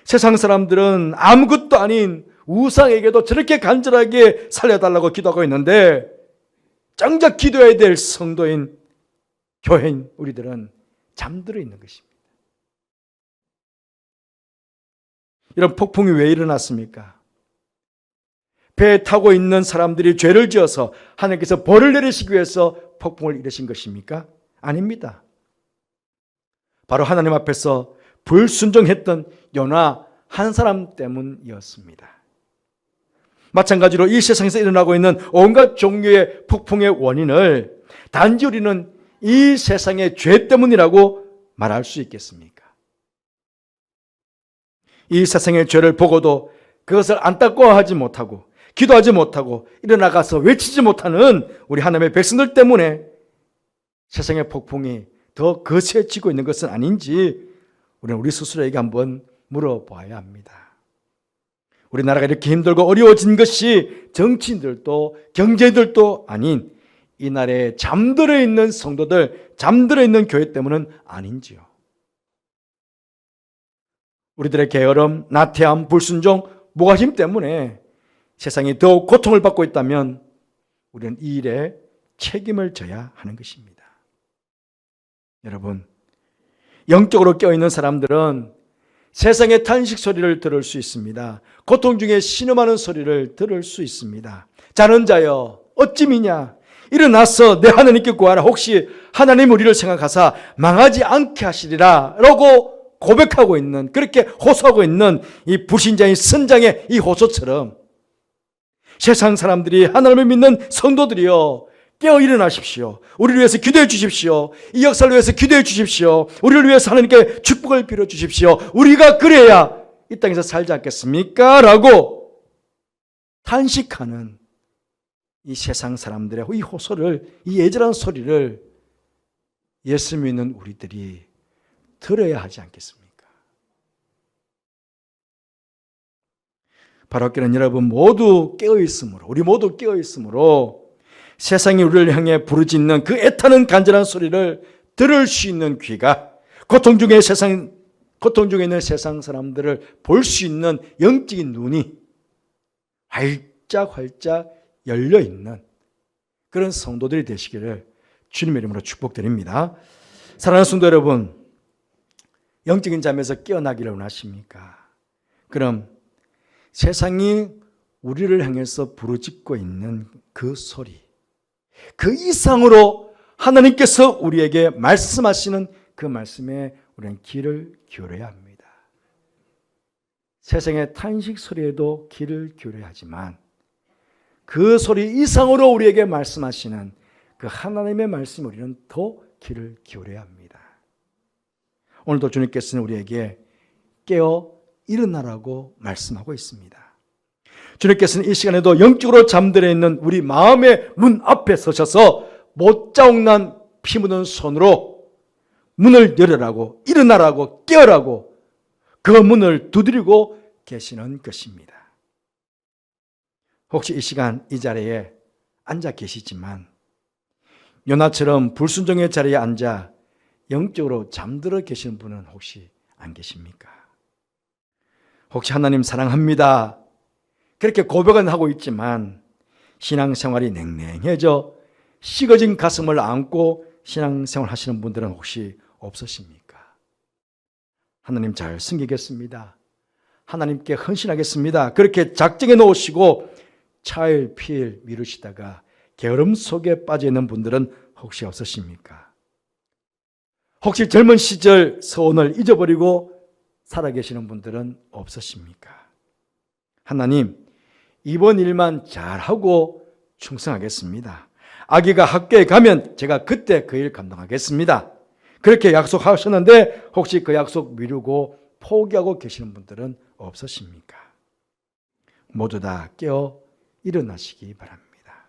세상 사람들은 아무것도 아닌 우상에게도 저렇게 간절하게 살려달라고 기도하고 있는데, 정작 기도해야 될 성도인 교회인 우리들은 잠들어 있는 것입니다. 이런 폭풍이 왜 일어났습니까? 배에 타고 있는 사람들이 죄를 지어서 하나님께서 벌을 내리시기 위해서 폭풍을 일으킨 것입니까? 아닙니다. 바로 하나님 앞에서 불순종했던 요나 한 사람 때문이었습니다. 마찬가지로 이 세상에서 일어나고 있는 온갖 종류의 폭풍의 원인을 단지 우리는 이 세상의 죄 때문이라고 말할 수 있겠습니까? 이 세상의 죄를 보고도 그것을 안타까워하지 못하고 기도하지 못하고 일어나가서 외치지 못하는 우리 하나님의 백성들 때문에 세상의 폭풍이 더 거세지고 있는 것은 아닌지 우리는 우리 스스로에게 한번 물어봐야 합니다. 우리나라가 이렇게 힘들고 어려워진 것이 정치인들도 경제들도 아닌 이 나라에 잠들어 있는 성도들, 잠들어 있는 교회 때문은 아닌지요. 우리들의 게으름, 나태함, 불순종, 무관심 때문에 세상이 더욱 고통을 받고 있다면 우리는 이 일에 책임을 져야 하는 것입니다. 여러분, 영적으로 깨어있는 사람들은 세상의 탄식 소리를 들을 수 있습니다. 고통 중에 신음하는 소리를 들을 수 있습니다. 자는 자여 어찌 미냐, 일어나서 내 하나님께 구하라. 혹시 하나님 우리를 생각하사 망하지 않게 하시리라 라고 고백하고 있는, 그렇게 호소하고 있는 이 불신자인 선장의 이 호소처럼 세상 사람들이, 하나님을 믿는 성도들이여 깨어 일어나십시오. 우리를 위해서 기도해 주십시오. 이 역사를 위해서 기도해 주십시오. 우리를 위해서 하나님께 축복을 빌어 주십시오. 우리가 그래야 이 땅에서 살지 않겠습니까? 라고 탄식하는 이 세상 사람들의 이 호소를, 이 애절한 소리를 예수 믿는 우리들이 들어야 하지 않겠습니까? 바로 여러분 모두 깨어있으므로, 우리 모두 깨어있으므로 세상이 우리를 향해 부르짖는 그 애타는 간절한 소리를 들을 수 있는 귀가, 고통 중에 있는 세상 사람들을 볼 수 있는 영적인 눈이 활짝 열려 있는 그런 성도들이 되시기를 주님의 이름으로 축복드립니다. 사랑하는 성도 여러분, 영적인 잠에서 깨어나기를 원하십니까? 그럼 세상이 우리를 향해서 부르짖고 있는 그 소리, 그 이상으로 하나님께서 우리에게 말씀하시는 그 말씀에 우리는 귀를 기울여야 합니다. 세상의 탄식 소리에도 귀를 기울여야 하지만 그 소리 이상으로 우리에게 말씀하시는 그 하나님의 말씀에 우리는 더 귀를 기울여야 합니다. 오늘도 주님께서는 우리에게 깨어 일어나라고 말씀하고 있습니다. 주님께서는 이 시간에도 영적으로 잠들어 있는 우리 마음의 문 앞에 서셔서 못자국난 피 묻은 손으로 문을 열으라고, 일어나라고, 깨어라고 그 문을 두드리고 계시는 것입니다. 혹시 이 시간 이 자리에 앉아 계시지만 요나처럼 불순종의 자리에 앉아 영적으로 잠들어 계시는 분은 혹시 안 계십니까? 혹시 하나님 사랑합니다, 그렇게 고백은 하고 있지만 신앙생활이 냉랭해져 식어진 가슴을 안고 신앙생활 하시는 분들은 혹시 없으십니까? 하나님 잘 섬기겠습니다, 하나님께 헌신하겠습니다, 그렇게 작정해 놓으시고 차일피일 미루시다가 게으름 속에 빠져 있는 분들은 혹시 없으십니까? 혹시 젊은 시절 소원을 잊어버리고 살아계시는 분들은 없으십니까? 하나님, 이번 일만 잘하고 충성하겠습니다. 아기가 학교에 가면 제가 그때 그 일 감당하겠습니다. 그렇게 약속하셨는데 혹시 그 약속 미루고 포기하고 계시는 분들은 없으십니까? 모두 다 깨어 일어나시기 바랍니다.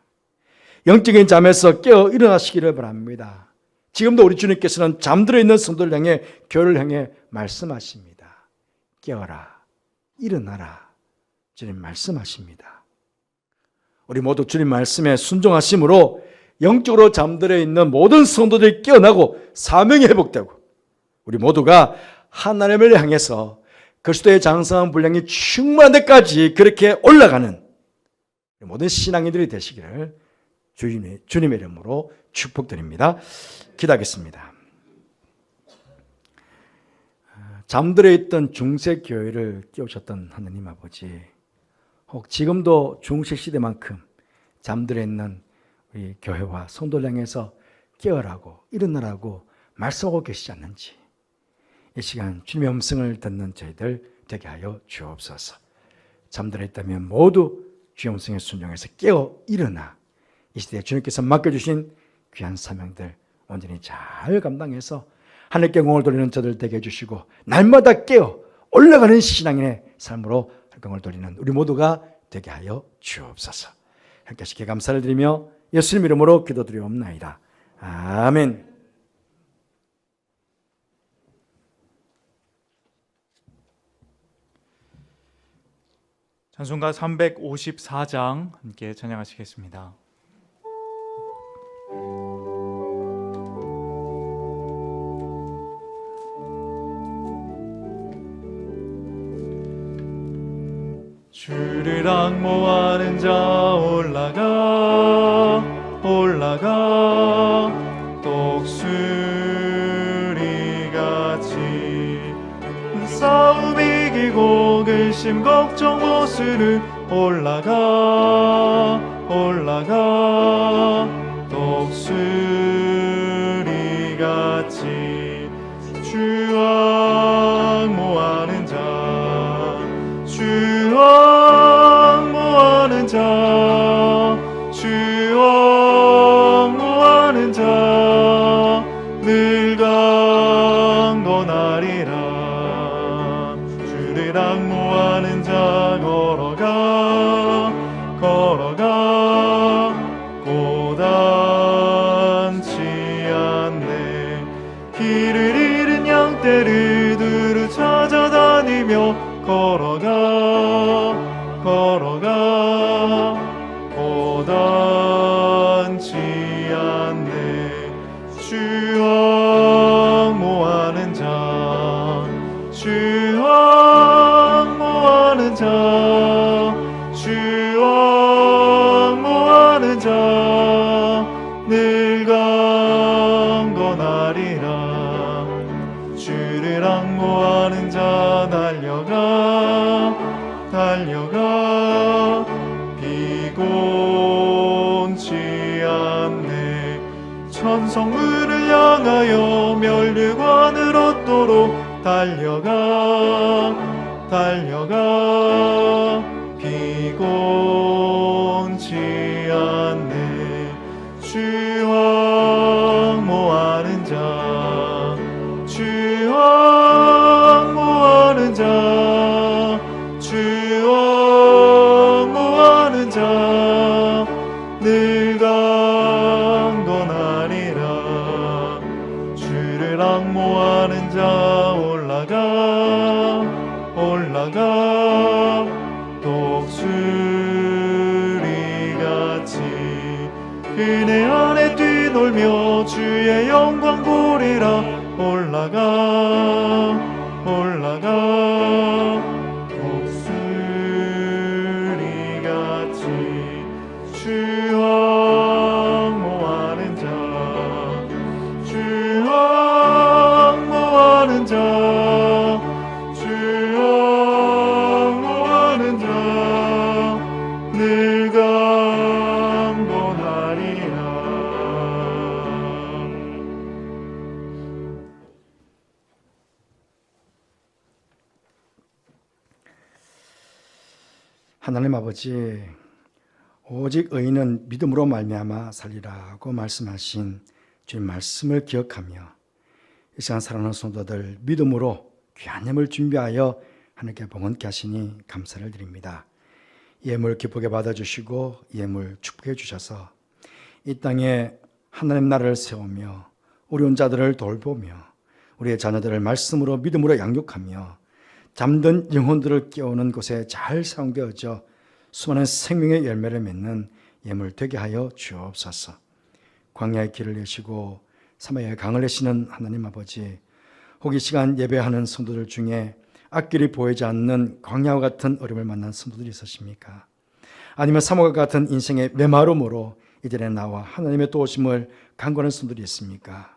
영적인 잠에서 깨어 일어나시기를 바랍니다. 지금도 우리 주님께서는 잠들어 있는 성도를 향해, 교회를 향해 말씀하십니다. 깨어라, 일어나라, 주님 말씀하십니다. 우리 모두 주님 말씀에 순종하심으로 영적으로 잠들어 있는 모든 성도들이 깨어나고 사명이 회복되고 우리 모두가 하나님을 향해서 그리스도의 장성한 분량이 충만한 데까지 그렇게 올라가는 모든 신앙인들이 되시기를 주님의 이름으로 축복드립니다. 기도하겠습니다. 잠들어 있던 중세 교회를 깨우셨던 하나님 아버지, 혹 지금도 중세 시대만큼 잠들어 있는 우리 교회와 성도를 향해서 깨어라고, 일어나라고 말씀하고 계시지 않는지 이 시간 주님의 음성을 듣는 저희들 되게 하여 주옵소서. 잠들어 있다면 모두 주의 음성에 순종해서 깨어 일어나 이 시대에 주님께서 맡겨주신 귀한 사명들 온전히 잘 감당해서 하늘께 공을 돌리는 저들 되게 해주시고 날마다 깨어 올라가는 신앙인의 삶으로 공을 돌리는 우리 모두가 되게 하여 주옵소서. 함께 감사를 드리며 예수님 이름으로 기도드리옵나이다. 아멘. 찬송가 354장 함께 찬양하시겠습니다. 주를 악모하는 자 올라가 근심 걱정 못으는 올라가 독수리같이 주왕 모하는 자 주왕 모하는 자 주왕 모하는 자 늘 강건하리라. 주를 악모하는 자 걸어가 고단치 않네. 길을 잃은 양떼를 두루 찾아다니며 걸어가 고단치 않네. 주왕 모하는 자 주왕 모하는 자 주왕 모하는 자 늘 강건하리라. 주를 앙모하는 자 달려가 비곤치 않네. 천성문을 향하여 멸류관을 얻도록 달려가 비곤치 않네. 주왕 모하는 자 주왕 모하는 자 주왕 모하는 자 늘 강건하리라. 주를 앙모하는 자 올라가 독수리같이 은혜 안에 뛰놀며 주의 영광 보리라. 올라가 독수리같이 주왕 모하는 자 주왕 모하는 자 주왕 모하는 자 늘 강건하리라. 하나님 아버지, 오직 의인은 믿음으로 말미암아 살리라고 말씀하신 주의 말씀을 기억하며 이 시간 사랑하는 성도들 믿음으로 귀한 예물 준비하여 하나님께 봉헌케 하시니 감사를 드립니다. 예물 기쁘게 받아주시고 예물 축복해 주셔서 이 땅에 하나님 나라를 세우며 어려운 자들을 돌보며 우리의 자녀들을 말씀으로 믿음으로 양육하며 잠든 영혼들을 깨우는 곳에 잘 사용되어져 수많은 생명의 열매를 맺는 예물 되게 하여 주옵소서. 광야의 길을 내시고 사마야의 강을 내시는 하나님 아버지, 혹 이 시간 예배하는 성도들 중에 앞길이 보이지 않는 광야와 같은 어려움을 만난 성도들이 있으십니까? 아니면 사모가 같은 인생의 메마름으로 이들의 나와 하나님의 도우심을 간구하는 성도들이 있습니까?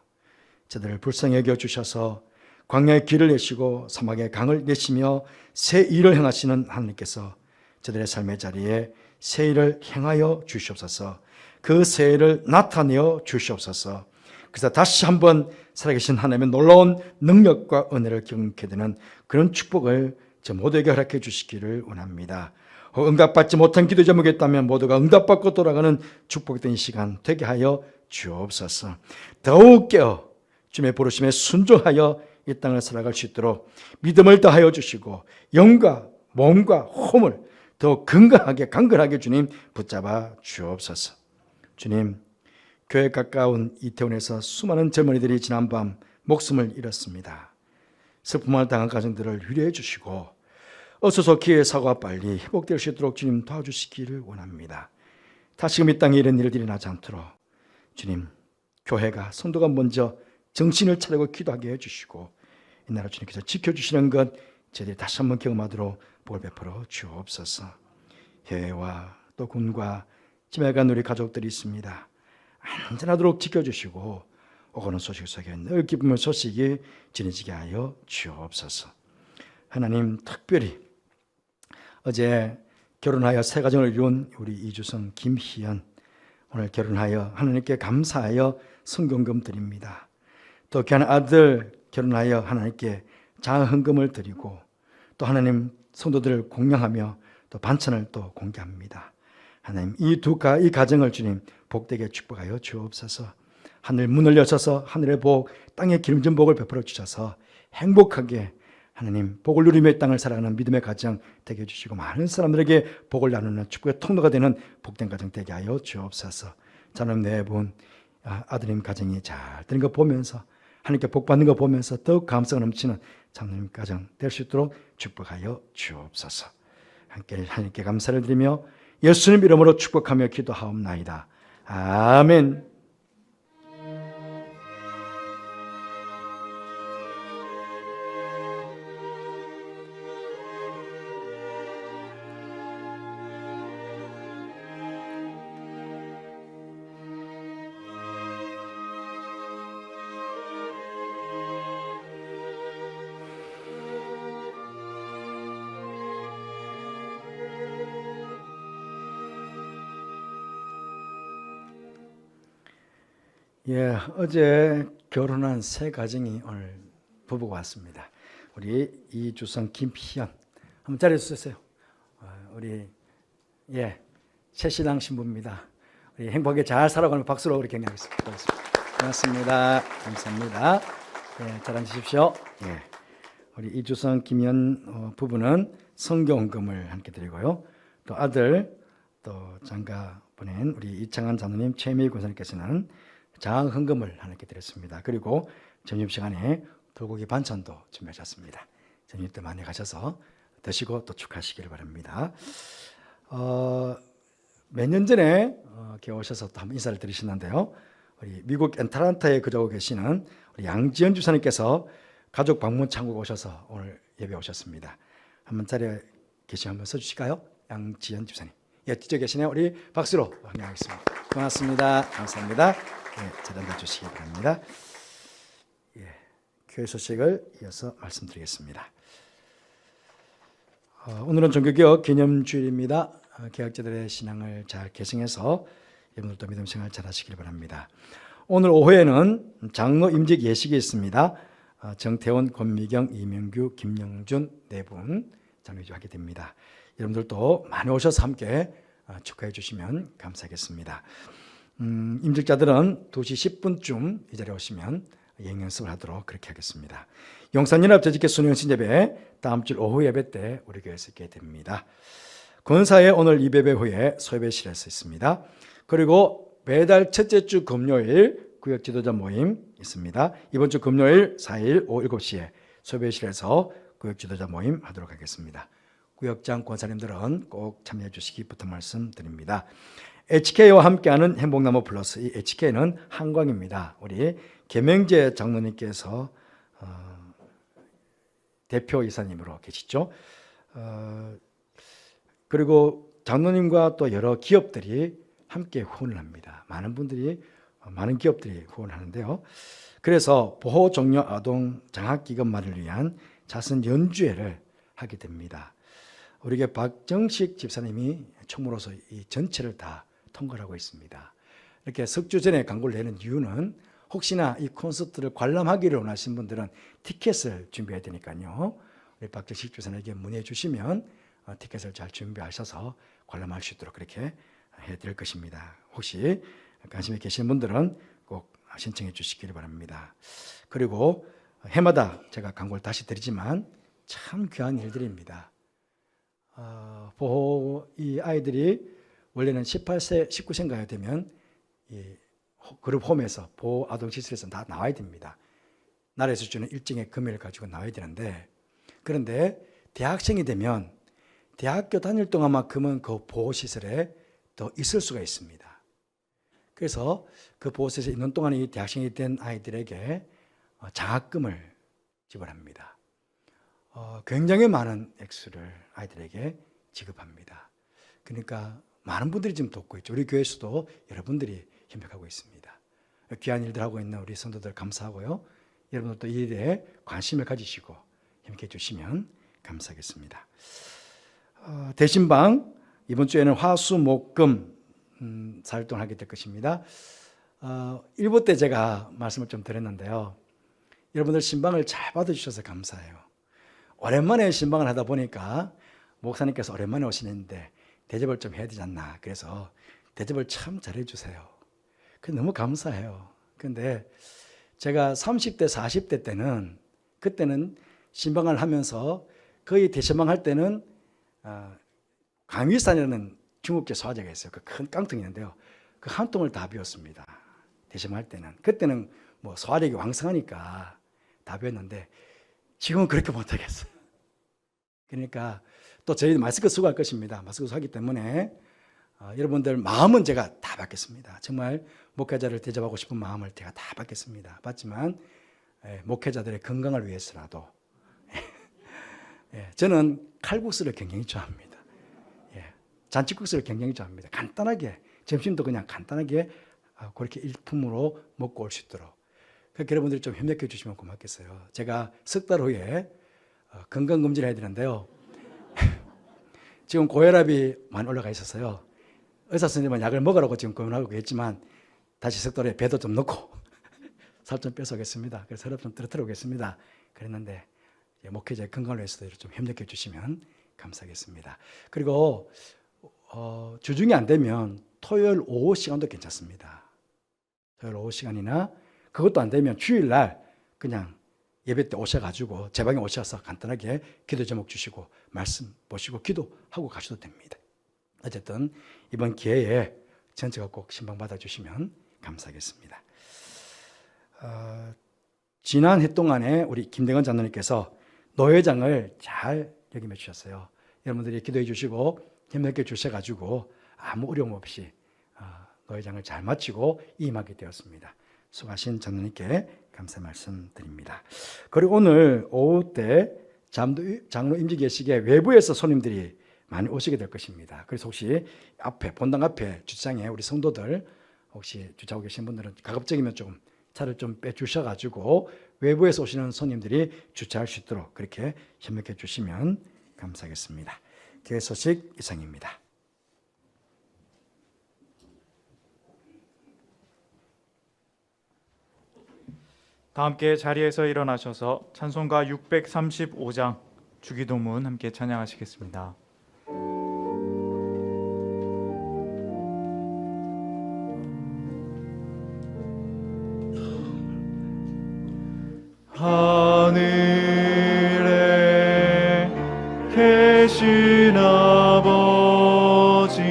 저들을 불쌍히 여겨주셔서 광야의 길을 내시고 사막의 강을 내시며 새 일을 행하시는 하나님께서 저들의 삶의 자리에 새 일을 행하여 주시옵소서. 그 새 일을 나타내어 주시옵소서. 그래서 다시 한번 살아계신 하나님의 놀라운 능력과 은혜를 경험하게 되는 그런 축복을 저 모두에게 허락해 주시기를 원합니다. 응답받지 못한 기도 제목이 있다면 모두가 응답받고 돌아가는 축복된 시간 되게 하여 주옵소서. 더욱 깨어 주님의 부르심에 순종하여 이 땅을 살아갈 수 있도록 믿음을 더하여 주시고 영과 몸과 힘을 더 강건하게 주님 붙잡아 주옵소서. 주님, 교회 가까운 이태원에서 수많은 젊은이들이 지난밤 목숨을 잃었습니다. 슬픔을 당한 가정들을 위로해 주시고 어서서 기회의 사고가 빨리 회복될 수 있도록 주님 도와주시기를 원합니다. 다시금 이 땅에 이런 일들이 나지 않도록 주님, 교회가 성도가 먼저 정신을 차리고 기도하게 해주시고 이 나라 주님께서 지켜주시는 것 저희들이 다시 한번 경험하도록 복을 베풀어 주옵소서. 해외와 또 군과 지나간 우리 가족들이 있습니다. 안전하도록 지켜주시고 오고는 소식 속에 늘 기쁨의 소식이 전해지게 하여 주옵소서. 하나님, 특별히 어제 결혼하여 새 가정을 이룬 우리 이주성 김희연, 오늘 결혼하여 하나님께 감사하여 성경금 드립니다. 또 귀한 아들 결혼하여 하나님께 장헌금을 드리고 또 하나님 성도들을 공양하며 또 반찬을 또 공개합니다. 하나님 이 가정을 주님 복되게 축복하여 주옵소서. 하늘 문을 여셔서 하늘의 복, 땅의 기름진 복을 베풀어 주셔서 행복하게 하나님 복을 누리며 땅을 살아가는 믿음의 가정 되게 해주시고 많은 사람들에게 복을 나누는 축복의 통로가 되는 복된 가정 되게 하여 주옵소서. 저는 네 분 아드님 가정이 잘 되는 거 보면서 하나님께 복 받는 거 보면서 더욱 감사가 넘치는 장로님 가정 될 수 있도록 축복하여 주옵소서. 함께 하나님께 감사를 드리며 예수님 이름으로 축복하며 기도하옵나이다. 아멘. 예, 어제 결혼한 새 가정이 오늘 부부가 왔습니다. 우리 이주성 김희연 한번 자리에 서주세요. 우리 새 신랑 신부입니다. 우리 행복하게 잘 살아가는 박수로 우리 격려하겠습니다. 고맙습니다. 감사합니다. 예, 잘 앉으십시오. 예, 우리 이주성 김희연 부부는 성경금을 함께 드리고요. 또 아들 또 장가 보낸 우리 이창한 장로님 최미 권사님께서는 장헌금을 하나님께 드렸습니다. 그리고 점심시간에 돌고기 반찬도 준비하셨습니다. 점심 때 많이 가셔서 드시고 또 축하하시기를 바랍니다. 몇 년 전에 오셔서 또 한번 인사를 드리셨는데요. 우리 미국 애틀랜타에 거주하고 계시는 우리 양지연 주사님께서 가족 방문 창구가 오셔서 오늘 예배 오셨습니다. 한번 자리에 계시면 한번 서주실까요? 양지연 주사님. 예, 뒤쪽에 계시네요. 우리 박수로 환영하겠습니다. 고맙습니다. 감사합니다. 예, 잘 앉아주시기 바랍니다. 예, 교회 소식을 이어서 말씀드리겠습니다. 오늘은 종교개혁 기념주일입니다. 개혁자들의 신앙을 잘 계승해서 여러분들도 믿음 생활 잘 하시길 바랍니다. 오늘 오후에는 장로 임직 예식이 있습니다. 정태원, 권미경, 이명규, 김영준 네 분 장로 임직하게 됩니다. 여러분들도 많이 오셔서 함께 축하해 주시면 감사하겠습니다. 임직자들은 2시 10분쯤 이 자리에 오시면 예행연습을 하도록 그렇게 하겠습니다. 용산연합 재직회 수능신 예배 다음 주 오후 예배 때 우리 교회에서 있게 됩니다. 권사회 오늘 2예배 후에 소예배실에서 있습니다. 그리고 매달 첫째 주 금요일 구역 지도자 모임 있습니다. 이번 주 금요일 4일 오후 7시에 소예배실에서 구역 지도자 모임 하도록 하겠습니다. 구역장 권사님들은 꼭 참여해 주시기 부탁 말씀드립니다. HK와 함께하는 행복나무 플러스, 이 HK는 한광입니다. 우리 계명재 장로님께서 대표 이사님으로 계시죠. 그리고 장로님과 또 여러 기업들이 함께 후원을 합니다. 많은 기업들이 후원을 하는데요. 그래서 보호 종료 아동 장학기금만을 위한 자선 연주회를 하게 됩니다. 우리에게 박정식 집사님이 총무로서 이 전체를 다 통과하고 있습니다. 이렇게 석주 전에 광고를 내는 이유는 혹시나 이 콘서트를 관람하기를 원하시는 분들은 티켓을 준비해야 되니까요. 우리 박정식 집사님에게 문의해 주시면 티켓을 잘 준비하셔서 관람할 수 있도록 그렇게 해드릴 것입니다. 혹시 관심이 계신 분들은 꼭 신청해 주시기를 바랍니다. 그리고 해마다 제가 광고를 다시 드리지만 참 귀한 일들입니다. 이 아이들이 원래는 18세, 19세인가요 되면 이 그룹 홈에서 보호 아동시설에서 다 나와야 됩니다. 나라에서 주는 일정의 금액을 가지고 나와야 되는데, 그런데 대학생이 되면 대학교 다닐 동안만큼은 그 보호시설에 더 있을 수가 있습니다. 그래서 그 보호시설에 있는 동안에 이 대학생이 된 아이들에게 장학금을 지불합니다. 굉장히 많은 액수를 아이들에게 지급합니다. 그러니까 많은 분들이 지금 돕고 있죠. 우리 교회에서도 여러분들이 협력하고 있습니다. 귀한 일들 하고 있는 우리 성도들 감사하고요. 여러분들도 이 일에 관심을 가지시고 협력해 주시면 감사하겠습니다. 대신방 이번 주에는 화수목금 사활동을 하게 될 것입니다. 1부 때 제가 말씀을 좀 드렸는데요. 여러분들 신방을 잘 받아주셔서 감사해요. 오랜만에 신방을 하다 보니까 목사님께서 오랜만에 오시는데 대접을 좀 해야 되지 않나. 그래서 대접을 참 잘해주세요. 너무 감사해요. 근데 제가 30대, 40대 때는 그때는 신방을 하면서 거의 대신방 할 때는 강위산이라는 중국제 소화제가 있어요. 그 큰 깡통이 있는데요. 그 한 통을 다 비웠습니다. 대신방 할 때는. 그때는 뭐 소화력이 왕성하니까 다 비웠는데 지금은 그렇게 못하겠어요. 그러니까 또 저희 마스크 쓰고 할 것입니다. 마스크 쓰고 하기 때문에 여러분들 마음은 제가 다 받겠습니다. 정말 목회자를 대접하고 싶은 마음을 제가 다 받겠습니다. 받지만 목회자들의 건강을 위해서라도 저는 칼국수를 굉장히 좋아합니다. 잔치국수를 굉장히 좋아합니다. 간단하게 점심도 그냥 간단하게 그렇게 일품으로 먹고 올 수 있도록. 그러니까 여러분들이 좀 협력해 주시면 고맙겠어요. 제가 석 달 후에 건강검진을 해야 되는데요. 지금 고혈압이 많이 올라가 있었어요. 의사 선생님은 약을 먹으라고 지금 권하고 했지만 다시 석 달 후에 배도 좀 넣고 살 좀 뺏어오겠습니다. 그래서 혈압 좀 떨어뜨려 오겠습니다. 그랬는데 목회자의 건강을 위해서도 좀 협력해 주시면 감사하겠습니다. 그리고 주중이 안 되면 토요일 오후 시간도 괜찮습니다. 토요일 오후 시간이나 그것도 안 되면 주일날 그냥 예배 때 오셔가지고 제 방에 오셔서 간단하게 기도 제목 주시고 말씀 보시고 기도하고 가셔도 됩니다. 어쨌든 이번 기회에 전체가 꼭 신방 받아주시면 감사하겠습니다. 지난 해 동안에 우리 김대건 장로님께서 노회장을 잘 역임해 주셨어요. 여러분들이 기도해 주시고 협력해 주셔가지고 아무 어려움 없이 노회장을 잘 마치고 임하게 되었습니다. 수고하신 장로님께 감사 말씀드립니다. 그리고 오늘 오후 때 장로 임지 계시게 외부에서 손님들이 많이 오시게 될 것입니다. 그래서 혹시 앞에 본당 앞에 주차장에 우리 성도들 혹시 주차하고 계신 분들은 가급적이면 조금 차를 좀 빼주셔가지고 외부에서 오시는 손님들이 주차할 수 있도록 그렇게 협력해 주시면 감사하겠습니다. 교회 소식 이상입니다. 다 함께 자리에서 일어나셔서 찬송가 635장 주기도문 함께 찬양하시겠습니다. 하늘에 계신 아버지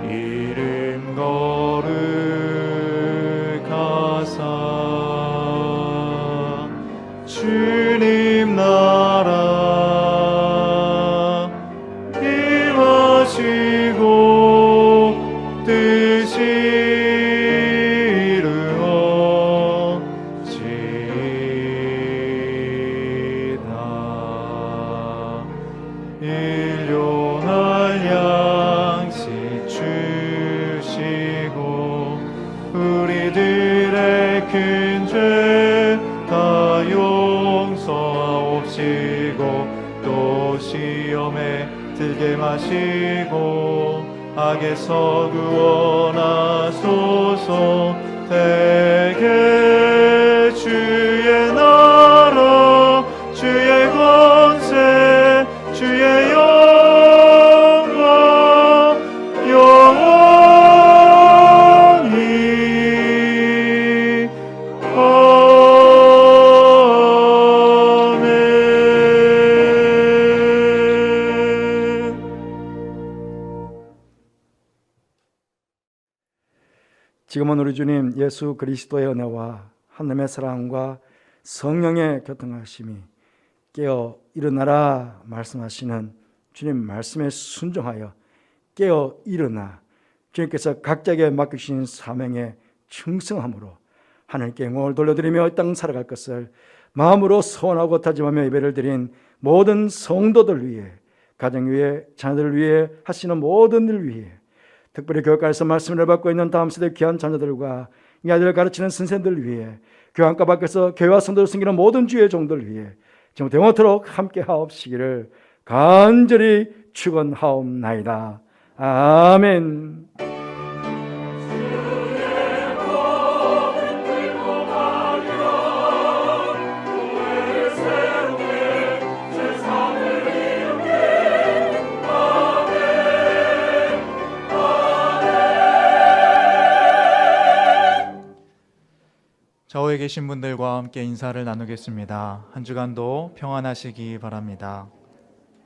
이름 거룩하사 주님 나라 임하시고 뜻이 일용할 양식 주시고 우리들의 큰 죄 다 용서하옵시고 또 시험에 들게 마시고 악에서 구원하소서. 대개 주의 나라 주의 권세 주의 영광 영원히 아멘. 지금은 우리 주님 예수 그리스도의 은혜와 하나님의 사랑과 성령의 교통하심이 깨어 일어나라 말씀하시는 주님 말씀에 순종하여 깨어 일어나 주님께서 각자에게 맡기신 사명에 충성함으로 하나님께 영광을 돌려드리며 이 땅 살아갈 것을 마음으로 소원하고 다짐하며 예배를 드린 모든 성도들 위해, 가정 위해, 자녀들 위해, 하시는 모든 일 위해, 특별히 교회가에서 말씀을 받고 있는 다음 세대 귀한 자녀들과 이 아이들을 가르치는 선생님들 위해, 교환과 밖에서 교회와 성도를 섬기는 모든 주의 종들 위해 지금부터 영원토록 함께 하옵시기를 간절히 축원하옵나이다. 아멘. 좌우에 계신 분들과 함께 인사를 나누겠습니다. 한 주간도 평안하시기 바랍니다.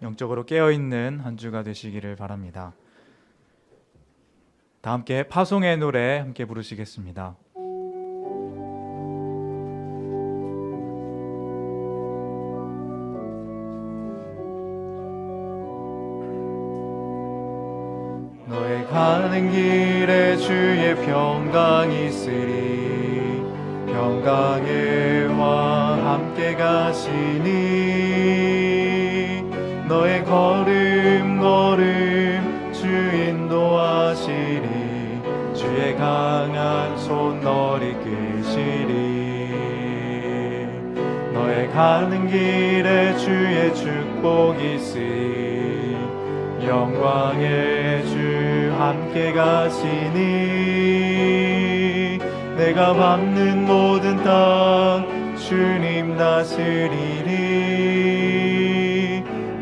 영적으로 깨어있는 한 주가 되시기를 바랍니다. 다 함께 파송의 노래 함께 부르시겠습니다. 너의 가는 길에 주의 평강이 있으리 평강의 왕 함께 가시니 너의 걸음 주 인도하시리 주의 강한 손 너를 이끄시리 너의 가는 길에 주의 축복이 있으리 영광의 주 함께 가시니 내가 밟는 모든 땅 주님 다스리리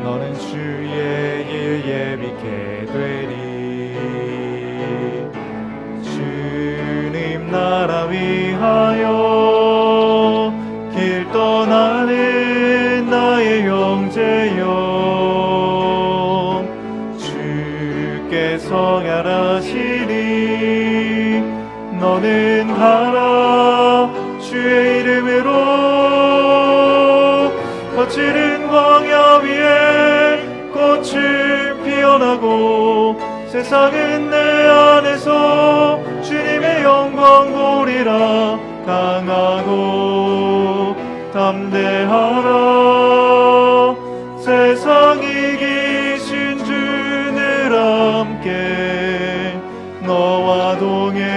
너는 주의 길 예비케 되리 주님 나라 위하여 길 떠나는 나의 형제여 주께서 행하시리 너는 가라 주의 이름으로 거칠은 광야 위에 꽃을 피어나고 세상은 내 안에서 주님의 영광 보리라 강하고 담대하라 세상 이기신 주늘 함께 너와 동행하시며